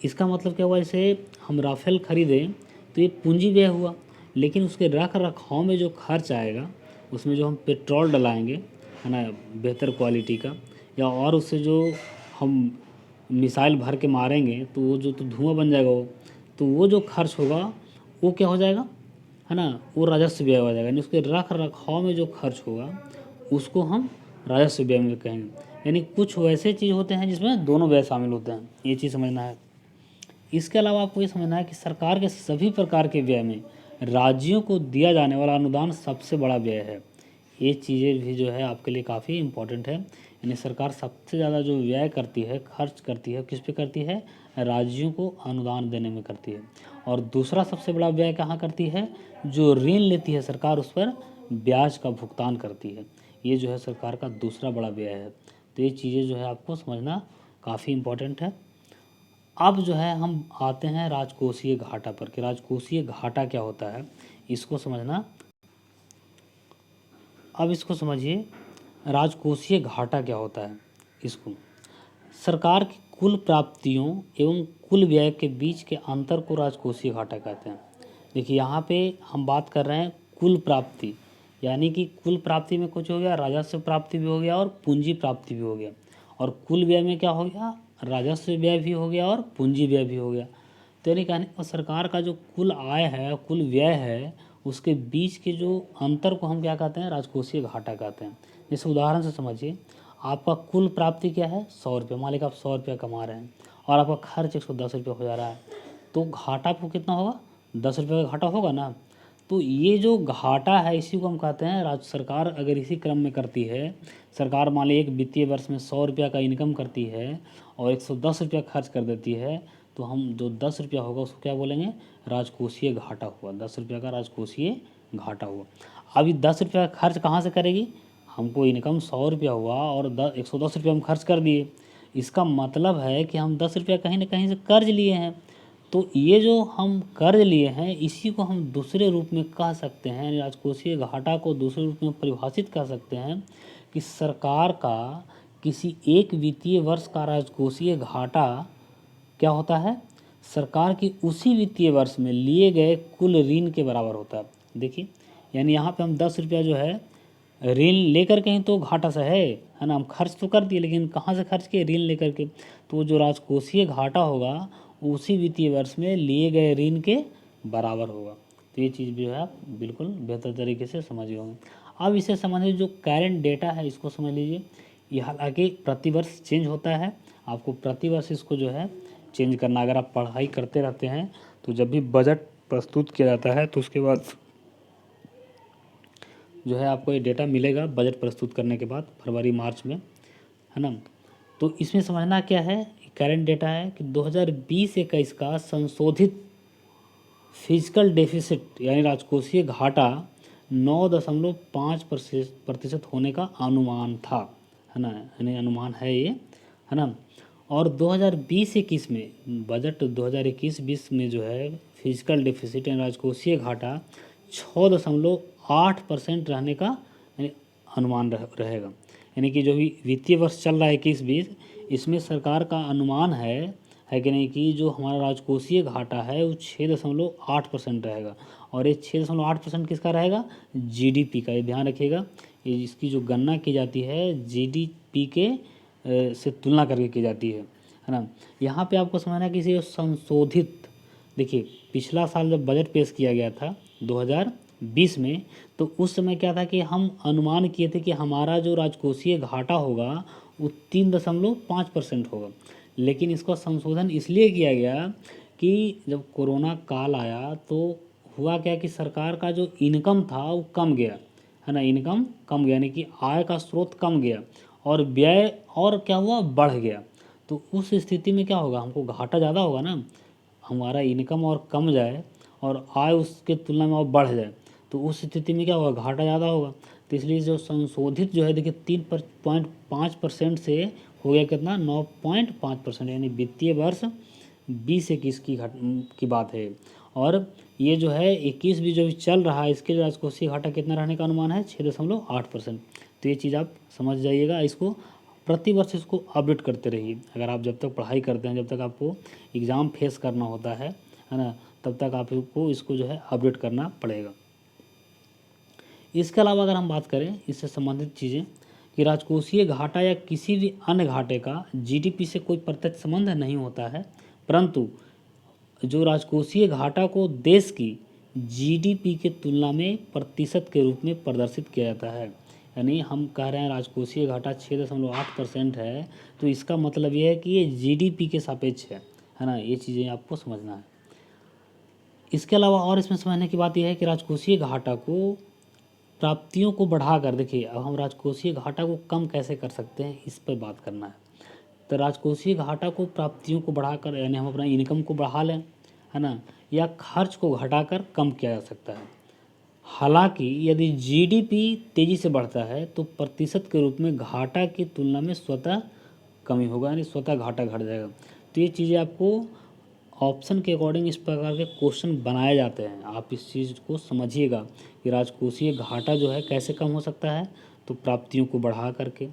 [SPEAKER 1] इसका मतलब क्या हुआ, जैसे हम राफेल खरीदें तो ये पूंजी व्यय हुआ, लेकिन उसके रख रखाव में जो खर्च आएगा, उसमें जो हम पेट्रोल डलाएंगे, है ना, बेहतर क्वालिटी का, या और उससे जो हम मिसाइल भर के मारेंगे तो वो जो तो धुआं बन जाएगा, तो वो जो खर्च होगा वो क्या हो जाएगा, है ना, वो राजस्व व्यय हो जाएगा। यानी उसके रख रखाव में जो खर्च होगा उसको हम राजस्व व्यय में कहेंगे। यानी कुछ वैसे चीज़ होते हैं जिसमें दोनों व्यय शामिल होते हैं, ये चीज़ समझना है। इसके अलावा आपको ये समझना है कि सरकार के सभी प्रकार के व्यय में राज्यों को दिया जाने वाला अनुदान सबसे बड़ा व्यय है। ये चीज़ें भी जो है आपके लिए काफ़ी इम्पोर्टेंट है। यानी सरकार सबसे ज़्यादा जो व्यय करती है, खर्च करती है, किस पे करती है, राज्यों को अनुदान देने में करती है। और दूसरा सबसे बड़ा व्यय कहाँ करती है, जो ऋण लेती है सरकार उस पर ब्याज का भुगतान करती है। ये जो है सरकार का दूसरा बड़ा व्यय है। तो ये चीज़ें जो है आपको समझना काफ़ी इम्पोर्टेंट है। अब जो है हम आते हैं राजकोषीय घाटा पर, कि राजकोषीय घाटा क्या होता है, इसको समझना। अब इसको समझिए, राजकोषीय घाटा क्या होता है। इसको सरकार की कुल प्राप्तियों एवं कुल व्यय के बीच के अंतर को राजकोषीय घाटा कहते हैं। देखिए यहाँ पे हम बात कर रहे हैं कुल प्राप्ति, यानी कि कुल प्राप्ति में कुछ हो गया, राजस्व प्राप्ति भी हो गया और पूंजी प्राप्ति भी हो गया, और कुल व्यय में क्या हो गया, राजस्व व्यय भी हो गया और पूंजी व्यय भी हो गया। तो यानी कहने सरकार का जो कुल आय है, कुल व्यय है, उसके बीच के जो अंतर को हम क्या कहते हैं, राजकोषीय घाटा कहते हैं। जैसे उदाहरण से समझिए, आपका कुल प्राप्ति क्या है, 100 रुपये, मान लीजिए आप 100 रुपया कमा रहे हैं और आपका खर्च 110 रुपये हो जा रहा है, तो घाटा आपको कितना होगा, 10 रुपये का घाटा होगा ना। तो ये जो घाटा है इसी को हम कहते हैं राज्य सरकार अगर इसी क्रम में करती है, सरकार मान ली एक वित्तीय वर्ष में 100 रुपया का इनकम करती है और 110 रुपया खर्च कर देती है, तो हम जो 10 रुपया होगा उसको क्या बोलेंगे, राजकोषीय घाटा हुआ, 10 रुपया का राजकोषीय घाटा हुआ। अभी 10 रुपया खर्च कहाँ से करेगी, हमको इनकम 100 रुपया हुआ और 110 रुपया हम खर्च कर दिए, इसका मतलब है कि हम 10 रुपया कहीं ना कहीं से कर्ज लिए हैं। तो ये जो हम कर्ज लिए हैं इसी को हम दूसरे रूप में कह सकते हैं, राजकोषीय घाटा को दूसरे रूप में परिभाषित कर सकते हैं कि सरकार का किसी एक वित्तीय वर्ष का राजकोषीय घाटा क्या होता है, सरकार की उसी वित्तीय वर्ष में लिए गए कुल ऋण के बराबर होता है। देखिए यानी यहाँ पे हम 10 रुपया जो है ऋण लेकर के ही तो घाटा से है ना, हम खर्च तो कर दिए लेकिन कहाँ से खर्च किए, ऋण लेकर के। तो जो राजकोषीय घाटा होगा उसी वित्तीय वर्ष में लिए गए ऋण के बराबर होगा। तो ये चीज़ जो है आप बिल्कुल बेहतर तरीके से समझ गए होंगे। अब इसे समझिए, जो करेंट डेटा है इसको समझ लीजिए। ये हालांकि प्रतिवर्ष चेंज होता है, आपको प्रतिवर्ष इसको जो है चेंज करना। अगर आप पढ़ाई करते रहते हैं तो जब भी बजट प्रस्तुत किया जाता है तो उसके बाद जो है आपको ये डेटा मिलेगा बजट प्रस्तुत करने के बाद फरवरी मार्च में, है ना। तो इसमें समझना क्या है, करंट डेटा है कि 2020-21 का संशोधित फिजिकल डेफिसिट यानी राजकोषीय घाटा 9.5% होने का अनुमान था, है ना, यानी अनुमान है ये, है ना। और 2020-21 में बजट 2021-20 में जो है फिजिकल डेफिसिट यानी राजकोषीय घाटा 6.8% रहने का यानी अनुमान रहेगा। यानी कि जो भी वित्तीय वर्ष चल रहा है 21-20, इसमें सरकार का अनुमान है है कि नहीं, कि जो हमारा राजकोषीय घाटा है वो 6.8% रहेगा। और ये 6.8% किसका रहेगा? जीडीपी का। ये ध्यान रखिएगा, ये इसकी जो गणना की जाती है जीडीपी के से तुलना करके की जाती है ना। यहाँ पे आपको समझना है कि इसे संशोधित, देखिए पिछला साल जब बजट पेश किया गया था 2020 में, तो उस समय क्या था कि हम अनुमान किए थे कि हमारा जो राजकोषीय घाटा होगा वो 3.5% होगा। लेकिन इसका संशोधन इसलिए किया गया कि जब कोरोना काल आया तो हुआ क्या कि सरकार का जो इनकम था वो कम गया, है ना, इनकम कम गया, यानी कि आय का स्रोत कम गया और व्यय और क्या हुआ, बढ़ गया। तो उस स्थिति में क्या होगा, हमको घाटा ज़्यादा होगा ना, हमारा इनकम और कम जाए और आय उसके तुलना में और बढ़ जाए, तो उस स्थिति में क्या होगा, घाटा ज़्यादा होगा। तो इसलिए जो संशोधित जो है देखिए 3.5% से हो गया कितना, 9.5%, यानी वित्तीय वर्ष 2021 की बात है। और ये जो है 21-22 जो चल रहा है, इसके राजकोषीय घाटा कितना रहने का अनुमान है, 6.8%। तो ये चीज़ आप समझ जाइएगा, इसको प्रति वर्ष इसको अपडेट करते रहिए। अगर आप जब तक पढ़ाई करते हैं, जब तक आपको एग्ज़ाम फेस करना होता है ना, तब तक आपको इसको जो है अपडेट करना पड़ेगा। इसके अलावा अगर हम बात करें इससे संबंधित चीज़ें, कि राजकोषीय घाटा या किसी भी अन्य घाटे का जीडीपी से कोई प्रत्यक्ष संबंध नहीं होता है, परंतु जो राजकोषीय घाटा को देश की जीडीपी के तुलना में प्रतिशत के रूप में प्रदर्शित किया जाता है। यानी हम कह रहे हैं राजकोषीय घाटा 6.8% है, तो इसका मतलब ये है कि ये जीडीपी के सापेक्ष है ना। ये चीज़ें आपको समझना है। इसके अलावा और इसमें समझने की बात यह है कि राजकोषीय घाटा को प्राप्तियों को बढ़ाकर, देखिए अब हम राजकोषीय घाटा को कम कैसे कर सकते हैं, इस पर बात करना है। तो राजकोषीय घाटा को प्राप्तियों को बढ़ाकर, यानी हम अपना इनकम को बढ़ा लें, है ना, या खर्च को घटाकर कम किया जा सकता है। हालांकि यदि जीडीपी तेज़ी से बढ़ता है तो प्रतिशत के रूप में घाटा की तुलना में स्वतः कमी होगा, यानी स्वतः घाटा घट जाएगा। तो ये चीज़ें आपको ऑप्शन के अकॉर्डिंग इस प्रकार के क्वेश्चन बनाए जाते हैं। आप इस चीज़ को समझिएगा कि राजकोषीय घाटा जो है कैसे कम हो सकता है, तो प्राप्तियों को बढ़ा करके,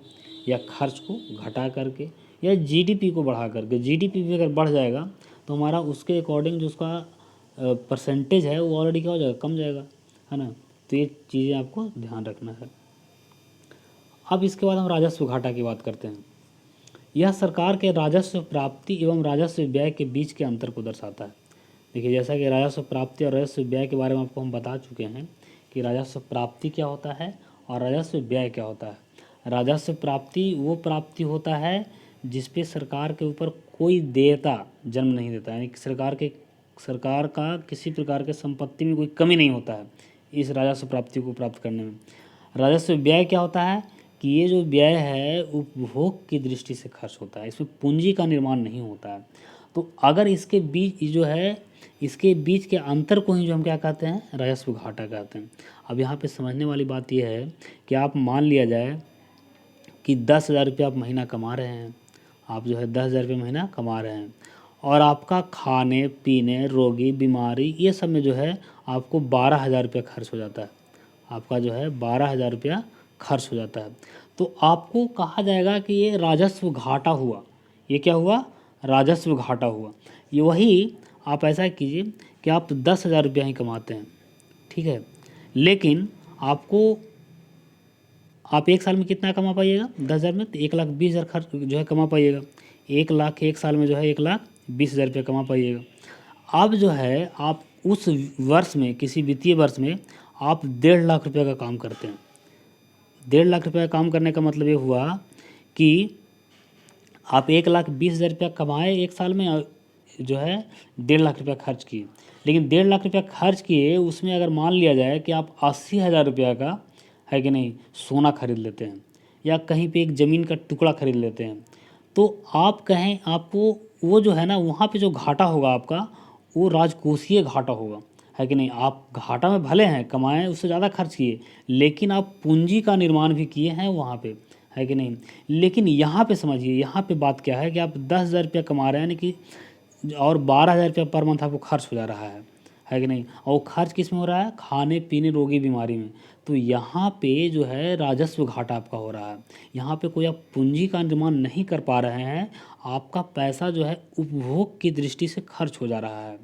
[SPEAKER 1] या खर्च को घटा करके, या जीडीपी को बढ़ा करके। जीडीपी भी अगर बढ़ जाएगा तो हमारा उसके अकॉर्डिंग जो उसका परसेंटेज है वो ऑलरेडी क्या हो जाएगा, कम जाएगा, है ना। तो ये चीज़ें आपको ध्यान रखना है। अब इसके बाद हम राजस्व घाटा की बात करते हैं। यह सरकार के राजस्व प्राप्ति एवं राजस्व व्यय के बीच के अंतर को दर्शाता है। देखिए जैसा कि राजस्व प्राप्ति और राजस्व व्यय के बारे में आपको हम बता चुके हैं कि राजस्व प्राप्ति क्या होता है और राजस्व व्यय क्या होता है। राजस्व प्राप्ति वो प्राप्ति होता है जिस पे सरकार के ऊपर कोई देयता जन्म नहीं देता, यानी कि सरकार का किसी प्रकार के संपत्ति में कोई कमी नहीं होता है इस राजस्व प्राप्ति को प्राप्त करने में। राजस्व व्यय क्या होता है कि ये जो व्यय है उपभोग की दृष्टि से खर्च होता है, इसमें पूंजी का निर्माण नहीं होता है। तो अगर इसके बीच जो है, इसके बीच के अंतर को ही जो हम क्या कहते हैं, राजस्व घाटा कहते हैं। अब यहाँ पे समझने वाली बात यह है कि आप मान लिया जाए कि 10,000 रुपये आप महीना कमा रहे हैं, आप जो है 10,000 रुपये महीना कमा रहे हैं, और आपका खाने पीने, रोगी, बीमारी, ये सब में जो है आपको 12,000 रुपया खर्च हो जाता है। आपका जो है 12,000 रुपया खर्च हो जाता है, तो आपको कहा जाएगा कि ये राजस्व घाटा हुआ। ये क्या हुआ, राजस्व घाटा हुआ। ये वही आप ऐसा कीजिए कि आप तो 10,000 रुपया ही कमाते हैं, ठीक है, लेकिन आप एक साल में कितना कमा पाइएगा, 10,000 में, तो 1,20,000 खर्च जो है कमा पाइएगा। 1,00,000 एक साल में जो है 1,20,000 रुपया कमा पाइएगा। अब जो है आप उस वर्ष में, किसी वित्तीय वर्ष में आप 1,50,000 रुपये का काम करते हैं। 1,50,000 रुपये काम करने का मतलब ये हुआ कि आप 1,20,000 रुपया कमाए एक साल में, जो है 1,50,000 रुपया खर्च किए। लेकिन 1,50,000 रुपया खर्च किए, उसमें अगर मान लिया जाए कि आप 80,000 रुपया का, है कि नहीं, सोना खरीद लेते हैं या कहीं पे एक ज़मीन का टुकड़ा खरीद लेते हैं, तो आप कहें आपको वो जो है ना, वहाँ पे जो घाटा होगा आपका, वो राजकोषीय घाटा होगा, है कि नहीं। आप घाटा में भले हैं, कमाएं, उससे ज़्यादा खर्च किए, लेकिन आप पूंजी का निर्माण भी किए हैं वहाँ पे, है कि नहीं। लेकिन यहाँ पे समझिए, यहाँ पे बात क्या है कि आप 10,000 रुपया कमा रहे हैं, यानी कि, और 12,000 रुपया पर मंथ आपको खर्च हो जा रहा है है कि नहीं। और वो खर्च किस में हो रहा है, खाने पीने रोगी बीमारी में। तो यहाँ पे जो है राजस्व घाटा आपका हो रहा है। यहाँ पे कोई आप पूंजी का निर्माण नहीं कर पा रहे हैं, आपका पैसा जो है उपभोग की दृष्टि से खर्च हो जा रहा है।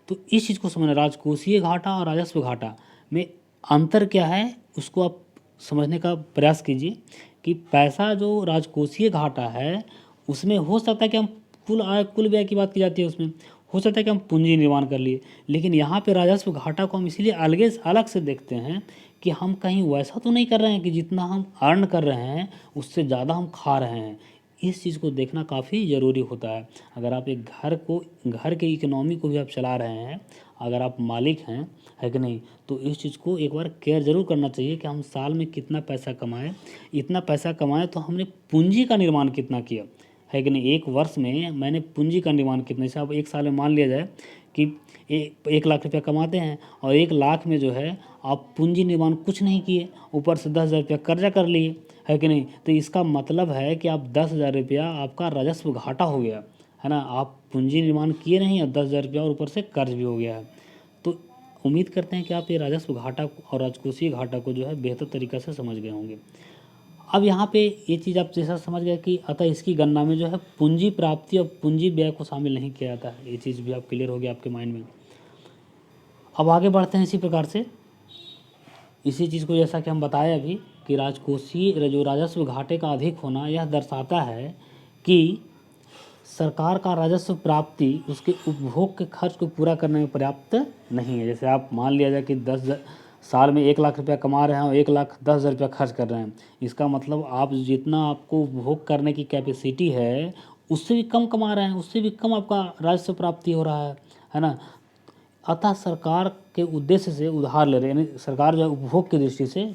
[SPEAKER 1] तो इस चीज़ को समझना, राजकोषीय घाटा और राजस्व घाटा में अंतर क्या है उसको आप समझने का प्रयास कीजिए। कि पैसा जो राजकोषीय घाटा है उसमें हो सकता है कि हम कुल आय कुल व्यय की बात की जाती है, उसमें हो सकता है कि हम पूंजी निर्माण कर लिए। लेकिन यहाँ पे राजस्व घाटा को हम इसीलिए अलग से देखते हैं कि हम कहीं वैसा तो नहीं कर रहे हैं कि जितना हम अर्न कर रहे हैं उससे ज़्यादा हम खा रहे हैं। इस चीज़ को देखना काफ़ी ज़रूरी होता है। अगर आप एक घर के इकोनॉमी को भी आप चला रहे हैं, अगर आप मालिक हैं, है कि नहीं, तो इस चीज़ को एक बार केयर ज़रूर करना चाहिए कि हम साल में कितना पैसा कमाएं। इतना पैसा कमाएं तो हमने पूंजी का निर्माण कितना किया, है कि नहीं। एक वर्ष में मैंने पूंजी का निर्माण कितना, जैसे अब एक साल में मान लिया जाए कि 1 लाख रुपया कमाते हैं और 1 लाख में जो है आप पूंजी निर्माण कुछ नहीं किए, ऊपर से 10,000 रुपया कर्जा कर लिए, है कि नहीं। तो इसका मतलब है कि आप 10,000 रुपया आपका राजस्व घाटा हो गया, है ना। आप पूंजी निर्माण किए नहीं और 10,000 रुपया और ऊपर से कर्ज भी हो गया है। तो उम्मीद करते हैं कि आप ये राजस्व घाटा और राजकोषीय घाटा को जो है बेहतर तरीक़े से समझ गए होंगे। अब यहाँ पे ये चीज़ आप जैसा समझ गए कि अतः इसकी गणना में जो है पूंजी प्राप्ति और पूंजी व्यय को शामिल नहीं किया जाता है। ये चीज़ भी आप क्लियर हो गया आपके माइंड में। अब आगे बढ़ते हैं इसी प्रकार से, इसी चीज़ को जैसा कि हम बताए अभी कि राजकोषीय जो राजस्व घाटे का अधिक होना यह दर्शाता है कि सरकार का राजस्व प्राप्ति उसके उपभोग के खर्च को पूरा करने में पर्याप्त नहीं है। जैसे आप मान लिया जाए कि साल में 1 लाख रुपया कमा रहे हैं और 1,10,000 रुपया खर्च कर रहे हैं, इसका मतलब आप जितना आपको उपभोग करने की कैपेसिटी है उससे भी कम कमा रहे हैं, उससे भी कम आपका राजस्व प्राप्ति हो रहा है ना। अतः सरकार के उद्देश्य से उधार ले रहे हैं, यानी सरकार जो है उपभोग की दृष्टि से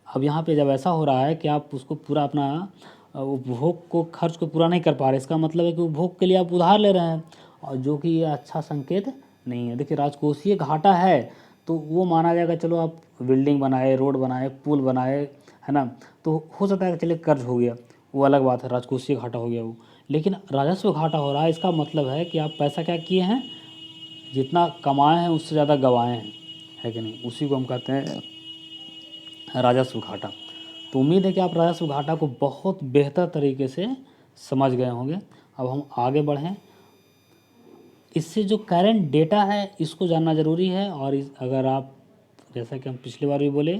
[SPEAKER 1] अब यहाँ पे जब ऐसा हो रहा है कि आप उसको पूरा अपना उपभोग को खर्च को पूरा नहीं कर पा रहे, इसका मतलब है कि उपभोग के लिए आप उधार ले रहे हैं, और जो कि ये अच्छा संकेत नहीं है। देखिए राजकोषीय घाटा है तो वो माना जाएगा, चलो आप बिल्डिंग बनाए, रोड बनाए, पुल बनाए, है ना, तो हो सकता है कि चलिए कर्ज हो गया, वो अलग बात है, राजकोषीय घाटा हो गया वो। लेकिन राजस्व घाटा हो रहा है, इसका मतलब है कि आप पैसा क्या किए हैं, जितना कमाए हैं उससे ज़्यादा गंवाए हैं, है कि नहीं। उसी को हम कहते हैं राजस्व घाटा। तो उम्मीद है कि आप राजस्व घाटा को बहुत बेहतर तरीके से समझ गए होंगे। अब हम आगे बढ़ें, इससे जो करंट डेटा है इसको जानना ज़रूरी है। और अगर आप, जैसा कि हम पिछली बार भी बोले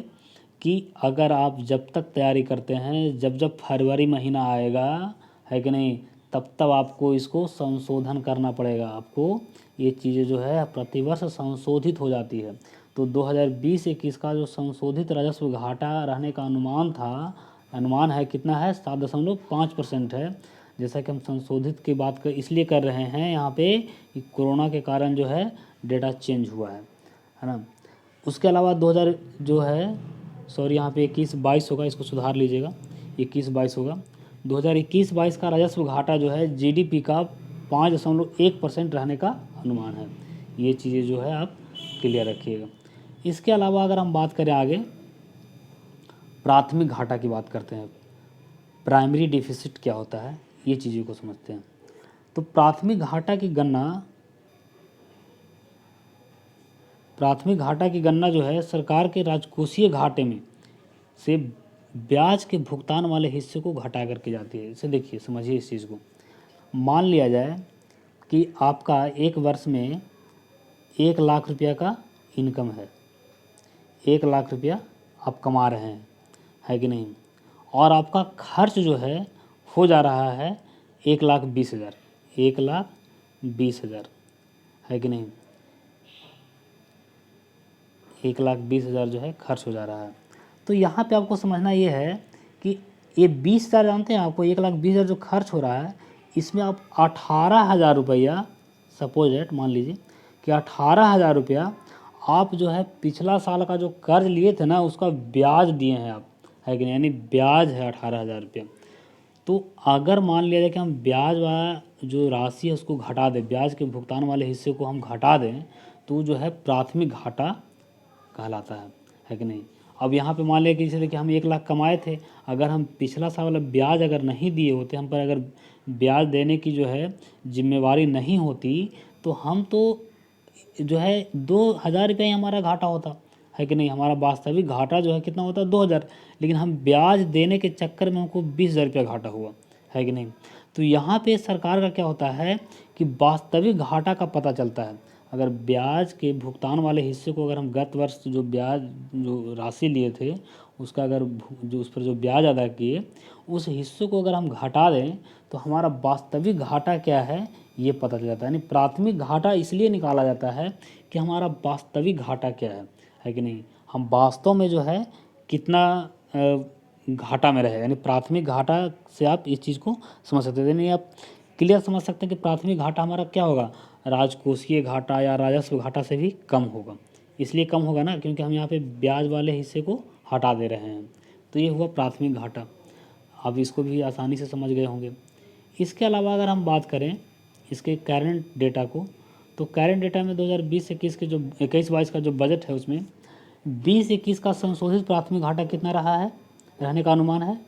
[SPEAKER 1] कि अगर आप जब तक तैयारी करते हैं, जब फरवरी महीना आएगा, है कि नहीं, तब आपको इसको संशोधन करना पड़ेगा। आपको ये चीज़ें जो है प्रतिवर्ष संशोधित हो जाती है। तो 2020-21 का जो संशोधित राजस्व घाटा रहने का अनुमान है कितना है, 7.5% है। जैसा कि हम संशोधित की बात इसलिए कर रहे हैं यहाँ पे कि कोरोना के कारण जो है डेटा चेंज हुआ है ना। उसके अलावा 2000 जो है यहाँ पे 21-22 होगा, इसको सुधार लीजिएगा, 21-22 होगा। 2021-22 का राजस्व घाटा जो है जीडीपी का 5.1% रहने का अनुमान है। ये चीज़ें जो है आप क्लियर रखिएगा। इसके अलावा अगर हम बात करें आगे, प्राथमिक घाटा की बात करते हैं, प्राइमरी डिफिसिट क्या होता है, ये चीज़ों को समझते हैं। तो प्राथमिक घाटा की गणना जो है सरकार के राजकोषीय घाटे में से ब्याज के भुगतान वाले हिस्से को घटा करके जाती है। इसे देखिए, समझिए इस चीज़ को। मान लिया जाए कि आपका एक वर्ष में 1 लाख रुपया का इनकम है, 1 लाख रुपया आप कमा रहे हैं, है कि नहीं, और आपका खर्च जो है हो जा रहा है 1,20,000, 1,20,000, है कि नहीं, 1,20,000 जो है खर्च हो जा रहा है। तो यहाँ पे आपको समझना ये है कि ये 20,000 जानते हैं, आपको 1,20,000 जो खर्च हो रहा है, इसमें आप 18,000 रुपया, सपोज एट मान लीजिए कि 18,000 रुपया आप जो है पिछला साल का जो कर्ज लिए थे ना उसका ब्याज दिए हैं आप, है कि नहीं, यानी ब्याज है 18,000 रुपया। तो अगर मान लिया जाए कि हम ब्याज वाला जो राशि है उसको घटा दें, ब्याज के भुगतान वाले हिस्से को हम घटा दें, तो जो है प्राथमिक घाटा कहलाता है कि नहीं। अब यहाँ पे मान लिया कि जैसे देखिए हम 1 लाख कमाए थे, अगर हम पिछला साल वाला ब्याज अगर नहीं दिए होते, हम पर अगर ब्याज देने की जो है जिम्मेवारी नहीं होती, तो हम तो जो है 2,000 रुपया ही हमारा घाटा होता है कि नहीं। हमारा वास्तविक घाटा जो है कितना होता है 2,000, लेकिन हम ब्याज देने के चक्कर में हमको 20,000 रुपया घाटा हुआ है कि नहीं। तो यहाँ पे सरकार का क्या होता है कि वास्तविक घाटा का पता चलता है। अगर ब्याज के भुगतान वाले हिस्से को अगर हम गत वर्ष जो ब्याज जो राशि लिए थे उसका अगर जो उस पर जो ब्याज अदा किए उस हिस्से को अगर हम घटा दें तो हमारा वास्तविक घाटा क्या है ये पता चल जाता है। यानी प्राथमिक घाटा इसलिए निकाला जाता है कि हमारा वास्तविक घाटा क्या है कि नहीं। हम वास्तव में जो है कितना घाटा में रहे, यानी प्राथमिक घाटा से आप इस चीज़ को समझ सकते हैं। यानी आप क्लियर समझ सकते हैं कि प्राथमिक घाटा हमारा क्या होगा, राजकोषीय घाटा या राजस्व घाटा से भी कम होगा। इसलिए कम होगा ना क्योंकि हम यहाँ पे ब्याज वाले हिस्से को हटा दे रहे हैं। तो ये हुआ प्राथमिक घाटा। आप इसको भी आसानी से समझ गए होंगे। इसके अलावा अगर हम बात करें इसके करंट डेटा को, तो करंट डेटा में 2020-21 के जो 21-22 का जो बजट है उसमें 20-21 का संशोधित प्राथमिक घाटा कितना रहा है, रहने का अनुमान है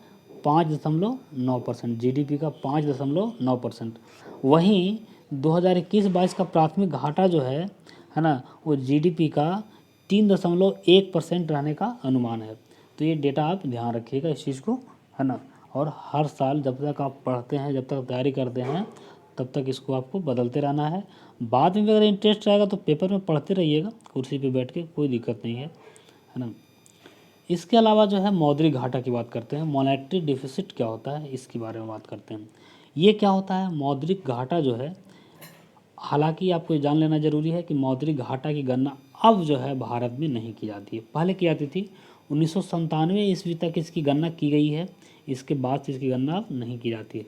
[SPEAKER 1] 5.9%, जीडीपी का 5.9%। वहीं 2021-22 का प्राथमिक घाटा जो है ना, वो जीडीपी का 3.1% रहने का अनुमान है। तो ये डेटा आप ध्यान रखिएगा इस चीज़ को, है ना। और हर साल जब तक आप पढ़ते हैं, जब तक तैयारी करते हैं, तब तक इसको आपको बदलते रहना है। बाद में भी अगर इंटरेस्ट रहेगा तो पेपर में पढ़ते रहिएगा कुर्सी पे बैठ के, कोई दिक्कत नहीं है ना। इसके अलावा जो है मौद्रिक घाटा की बात करते हैं। मॉनेटरी डिफिसिट क्या होता है इसके बारे में बात करते हैं। ये क्या होता है मौद्रिक घाटा जो है, हालांकि आपको जान लेना जरूरी है कि मौद्रिक घाटा की गणना अब जो है भारत में नहीं की जाती है, पहले की जाती थी। 1997 ईस्वी तक इसकी गणना की गई है, इसके बाद से इसकी गणना अब नहीं की जाती है।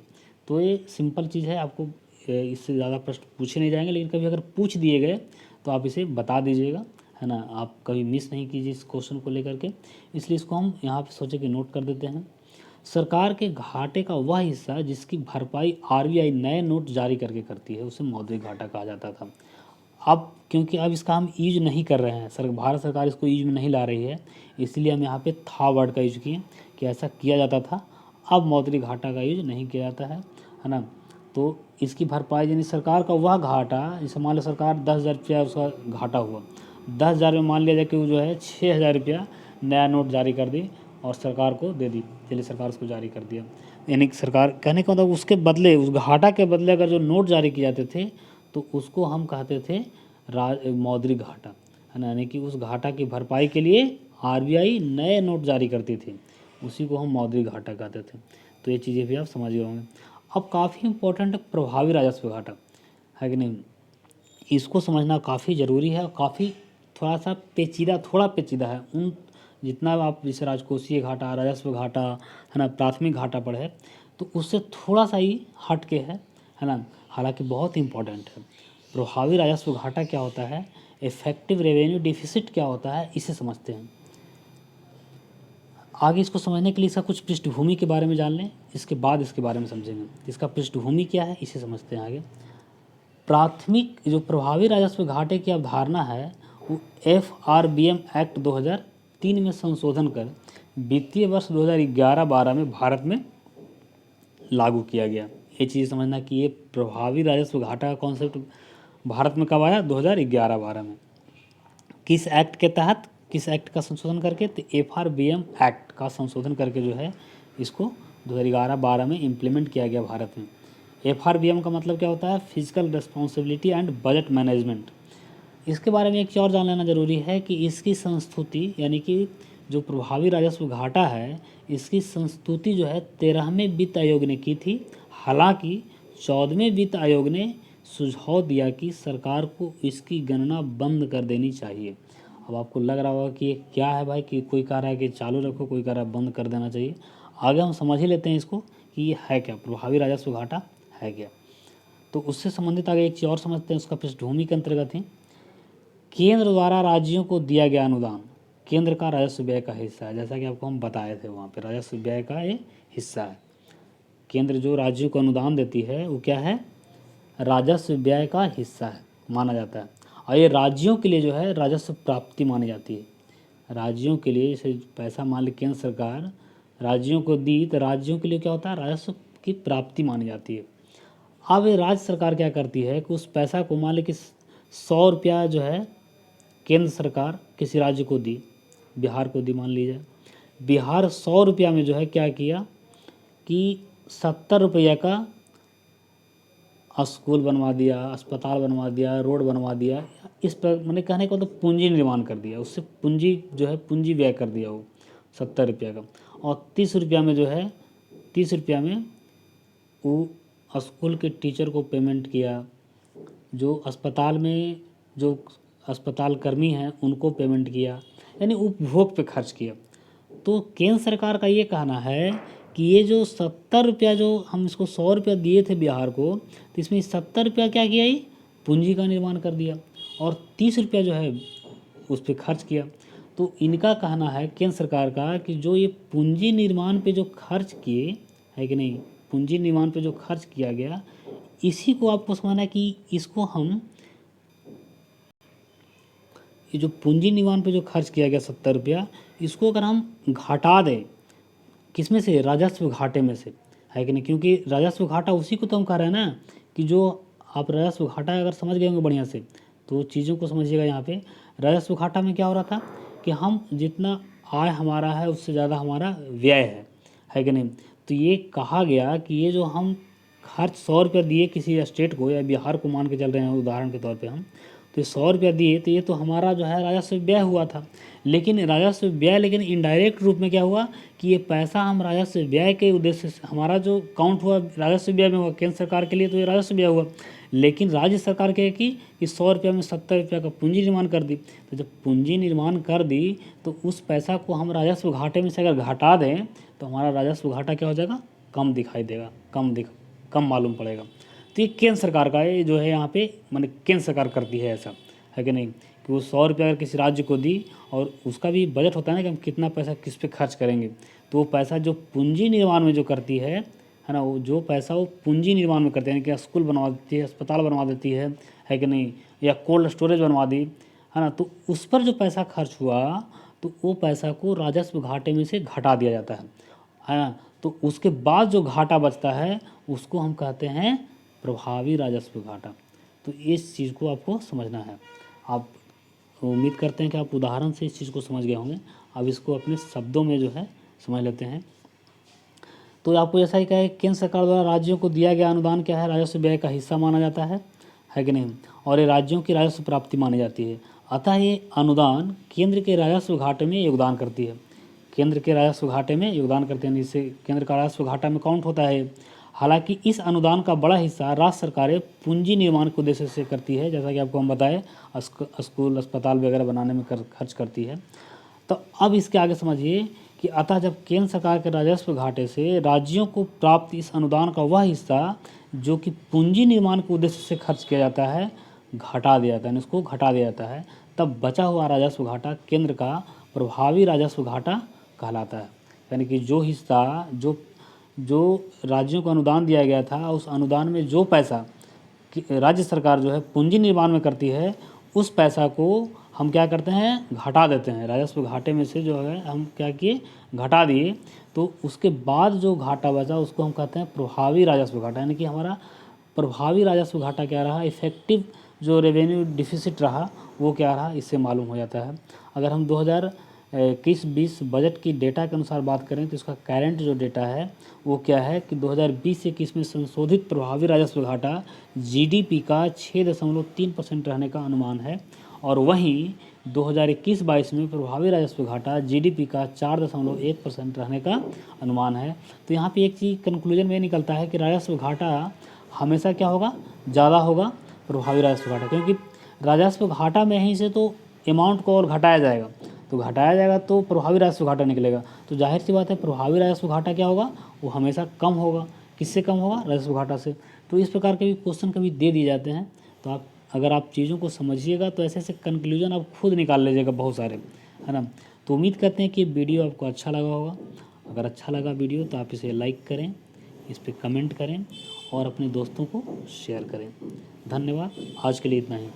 [SPEAKER 1] तो ये सिंपल चीज़ है, आपको इससे ज़्यादा प्रश्न पूछे नहीं जाएंगे, लेकिन कभी अगर पूछ दिए गए तो आप इसे बता दीजिएगा, है ना। आप कभी मिस नहीं कीजिए इस क्वेश्चन को लेकर के, इसलिए इसको हम यहाँ पे सोचे कि नोट कर देते हैं। सरकार के घाटे का वह हिस्सा जिसकी भरपाई आरबीआई नए नोट जारी करके करती है उसे मौद्रिक घाटा कहा जाता था। अब क्योंकि अब इसका हम यूज नहीं कर रहे हैं, भारत सरकार इसको यूज में नहीं ला रही है, इसलिए हम यहाँ पे था वर्ड का यूज किए कि ऐसा किया जाता था। अब मौद्रिक घाटा का यूज नहीं किया जाता है ना। तो इसकी भरपाई यानी सरकार का वह घाटा, जैसे मान लो सरकार 10,000 रुपया उसका घाटा हुआ, 10,000 में मान लिया जाए कि वो जो है 6,000 रुपया नया नोट जारी कर दी और सरकार को दे दी, चलिए सरकार उसको जारी कर दिया। यानी कि सरकार कहने का मतलब उसके बदले, उस घाटा के बदले अगर जो नोट जारी किए जाते थे तो उसको हम कहते थे मौद्रिक घाटा, है ना। यानी कि उस घाटा की भरपाई के लिए आरबीआई नए नोट जारी करती थी, उसी को हम मौद्रिक घाटा कहते थे। तो ये चीज़ें भी आप समझ गए होंगे। अब काफ़ी इंपॉर्टेंट प्रभावी राजस्व घाटा है कि नहीं, इसको समझना काफ़ी ज़रूरी है और काफ़ी थोड़ा पेचीदा है। उन जितना आप जैसे राजकोषीय घाटा, राजस्व घाटा, है ना, प्राथमिक घाटा पढ़े तो उससे थोड़ा सा ही हट के है ना, हालांकि बहुत इंपॉर्टेंट है। प्रभावी राजस्व घाटा क्या होता है, इफेक्टिव रेवेन्यू डिफिसिट क्या होता है, इसे समझते हैं। आगे इसको समझने के लिए इसका कुछ पृष्ठभूमि के बारे में जान लें, इसके बाद इसके बारे में समझेंगे। इसका पृष्ठभूमि क्या है इसे समझते हैं आगे। प्राथमिक जो प्रभावी राजस्व घाटे की अवधारणा है वो FRBM एक्ट 2003 में संशोधन कर वित्तीय वर्ष 2011-12 में भारत में लागू किया गया। ये चीज़ समझना कि ये प्रभावी राजस्व घाटा का कॉन्सेप्ट भारत में कब आया, 2011-12 में। किस एक्ट के तहत, किस एक्ट का संशोधन करके, तो FRBM एक्ट का संशोधन करके जो है इसको 2011-12 में इम्प्लीमेंट किया गया भारत में। FRBM का मतलब क्या होता है, physical responsibility and budget management. इसके बारे में एक चीज़ और जान लेना जरूरी है कि इसकी संस्तुति, यानी कि जो प्रभावी राजस्व घाटा है इसकी संस्तुति जो है 13वें वित्त आयोग ने की थी। हालांकि 14वें वित्त आयोग ने सुझाव दिया कि सरकार को इसकी गणना बंद कर देनी चाहिए। अब आपको लग रहा होगा कि ये क्या है भाई, कि कोई कह रहा है कि चालू रखो, कोई कह रहा है बंद कर देना चाहिए। आगे हम समझ ही लेते हैं इसको कि ये है क्या, प्रभावी राजस्व घाटा है क्या। तो उससे संबंधित आगे एक चीज़ और समझते हैं, उसका पृष्ठभूमि के अंतर्गत ही केंद्र द्वारा राज्यों को दिया गया अनुदान केंद्र का राजस्व व्यय का हिस्सा है। जैसा कि आपको हम बताए थे, वहाँ पे राजस्व व्यय का ये हिस्सा है। केंद्र जो राज्यों को अनुदान देती है वो क्या है, राजस्व व्यय का हिस्सा है माना जाता है। और ये राज्यों के लिए जो है राजस्व प्राप्ति मानी जाती है। राज्यों के लिए जैसे पैसा मान ली केंद्र सरकार राज्यों को दी, तो राज्यों के लिए क्या होता है, राजस्व की प्राप्ति मानी जाती है। अब ये राज्य सरकार क्या करती है कि उस पैसा को मान ली कि 100 रुपया जो है केंद्र सरकार किसी राज्य को दी, बिहार को दी मान लीजिए। बिहार 100 रुपया में जो है क्या किया कि 70 रुपया का स्कूल बनवा दिया, अस्पताल बनवा दिया, रोड बनवा दिया। इस पर मैंने कहने का तो पूंजी निर्माण कर दिया, उससे पूंजी जो है पूंजी व्यय कर दिया वो 70 रुपया का। और 30 रुपया में जो है 30 रुपया में वो स्कूल के टीचर को पेमेंट किया, जो अस्पताल में जो अस्पताल कर्मी हैं उनको पेमेंट किया, यानी उपभोग पे खर्च किया। तो केंद्र सरकार का ये कहना है कि ये जो 70 रुपया जो हम इसको 100 रुपया दिए थे बिहार को, तो इसमें 70 रुपया क्या किया, ये पूंजी का निर्माण कर दिया और 30 रुपया जो है उस पर खर्च किया। तो इनका कहना है केंद्र सरकार का कि जो ये पूंजी निर्माण पे जो खर्च किए है कि नहीं, पूंजी निर्माण पे जो खर्च किया गया, इसी को आपको समझना है कि इसको हम ये जो पूंजी निर्माण पे जो खर्च किया गया 70 रुपया, इसको अगर हम घटा दें किसमें से, राजस्व घाटे में से, है कि नहीं। क्योंकि राजस्व घाटा उसी को तो हम कह रहे हैं ना कि जो आप राजस्व घाटा अगर समझ गए होंगे बढ़िया से तो चीज़ों को समझिएगा। यहाँ पे राजस्व घाटा में क्या हो रहा था कि हम जितना आय हमारा है उससे ज़्यादा हमारा व्यय है कि नहीं। तो ये कहा गया कि ये जो हम खर्च 100 रुपया दिए किसी स्टेट को या बिहार को मान के चल रहे हैं उदाहरण के तौर पे हम, तो 100 रुपया दिए तो ये तो हमारा जो है राजस्व व्यय हुआ था। लेकिन राजस्व व्यय लेकिन इनडायरेक्ट रूप में क्या हुआ कि ये पैसा हम राजस्व व्यय के उद्देश्य से हमारा जो काउंट हुआ राजस्व व्यय में हुआ केंद्र सरकार के लिए, तो ये राजस्व व्यय हुआ। लेकिन राज्य सरकार क्या की कि 100 रुपया में 70 रुपया का पूंजी निर्माण कर दी। तो जब पूंजी निर्माण कर दी तो उस पैसा को हम राजस्व घाटे में से अगर घटा दें तो हमारा राजस्व घाटा क्या हो जाएगा, कम दिखाई देगा, कम मालूम पड़ेगा। तो ये केंद्र सरकार का ये जो है यहाँ पे माने केंद्र सरकार करती है ऐसा, है कि नहीं, कि वो 100 रुपया अगर किसी राज्य को दी और उसका भी बजट होता है ना कि हम कितना पैसा किस पे खर्च करेंगे, तो वो पैसा जो पूंजी निर्माण में जो करती है ना, वो जो पैसा वो पूंजी निर्माण में करते हैं कि स्कूल बनवा देती है, अस्पताल बनवा देती है कि नहीं, या कोल्ड स्टोरेज बनवा दी, है ना। तो उस पर जो पैसा खर्च हुआ तो वो पैसा को राजस्व घाटे में से घटा दिया जाता है ना। तो उसके बाद जो घाटा बचता है उसको हम कहते हैं प्रभावी राजस्व घाटा। तो इस चीज़ को आपको समझना है। आप उम्मीद करते हैं कि आप उदाहरण से इस चीज़ को समझ गए होंगे। अब इसको अपने शब्दों में जो है समझ लेते हैं। तो आपको जैसा ही कहा है केंद्र सरकार द्वारा राज्यों को दिया गया अनुदान क्या है, राजस्व व्यय का हिस्सा माना जाता है कि नहीं, और ये राज्यों की राजस्व प्राप्ति मानी जाती है। अतः ये अनुदान केंद्र के राजस्व घाटे में योगदान करती है, केंद्र के राजस्व घाटे में योगदान करते हैं, जिससे केंद्र का राजस्व घाटा में काउंट होता है। हालांकि इस अनुदान का बड़ा हिस्सा राज्य सरकारें पूंजी निर्माण के उद्देश्य से करती है, जैसा कि आपको हम बताएं स्कूल अस्पताल वगैरह बनाने में खर्च करती है। तो अब इसके आगे समझिए कि अतः जब केंद्र सरकार के राजस्व घाटे से राज्यों को प्राप्त इस अनुदान का वह हिस्सा जो कि पूंजी निर्माण के उद्देश्य से खर्च किया जाता है घटा दिया जाता है, इसको घटा दिया जाता है, तब बचा हुआ राजस्व घाटा केंद्र का प्रभावी राजस्व घाटा कहलाता है। यानी कि जो हिस्सा जो राज्यों को अनुदान दिया गया था उस अनुदान में जो पैसा राज्य सरकार जो है पूंजी निर्माण में करती है उस पैसा को हम क्या करते हैं, घटा देते हैं। राजस्व घाटे में से जो है हम क्या किए, घटा दिए। तो उसके बाद जो घाटा बचा उसको हम कहते हैं प्रभावी राजस्व घाटा। यानी कि हमारा प्रभावी राजस्व घाटा क्या रहा, इफेक्टिव जो रेवेन्यू डिफिसिट रहा वो क्या रहा, इससे मालूम हो जाता है। अगर हम 2021-20 बजट की डेटा के अनुसार बात करें तो इसका करंट जो डेटा है वो क्या है कि 2020-21 में संशोधित प्रभावी राजस्व घाटा जीडीपी का 6.3% रहने का अनुमान है, और वहीं 2021-22 में प्रभावी राजस्व घाटा जीडीपी का 4.1% रहने का अनुमान है। तो यहाँ पे एक चीज़ कंक्लूजन में निकलता है कि राजस्व घाटा हमेशा क्या होगा, ज़्यादा होगा प्रभावी राजस्व घाटा, क्योंकि राजस्व घाटा में ही से तो अमाउंट को और घटाया जाएगा, तो घटाया जाएगा तो प्रभावी राजस्व घाटा निकलेगा। तो जाहिर सी बात है प्रभावी राजस्व घाटा क्या होगा, वो हमेशा कम होगा। किससे कम होगा, राजस्व घाटा से। तो इस प्रकार के भी क्वेश्चन कभी दे दिए जाते हैं। तो अगर आप चीज़ों को समझिएगा तो ऐसे ऐसे कंक्लूजन आप खुद निकाल लीजिएगा बहुत सारे, है ना। तो उम्मीद करते हैं कि वीडियो आपको अच्छा लगा होगा। अगर अच्छा लगा वीडियो तो आप इसे लाइक करें, इस पर कमेंट करें और अपने दोस्तों को शेयर करें। धन्यवाद, आज के लिए इतना ही।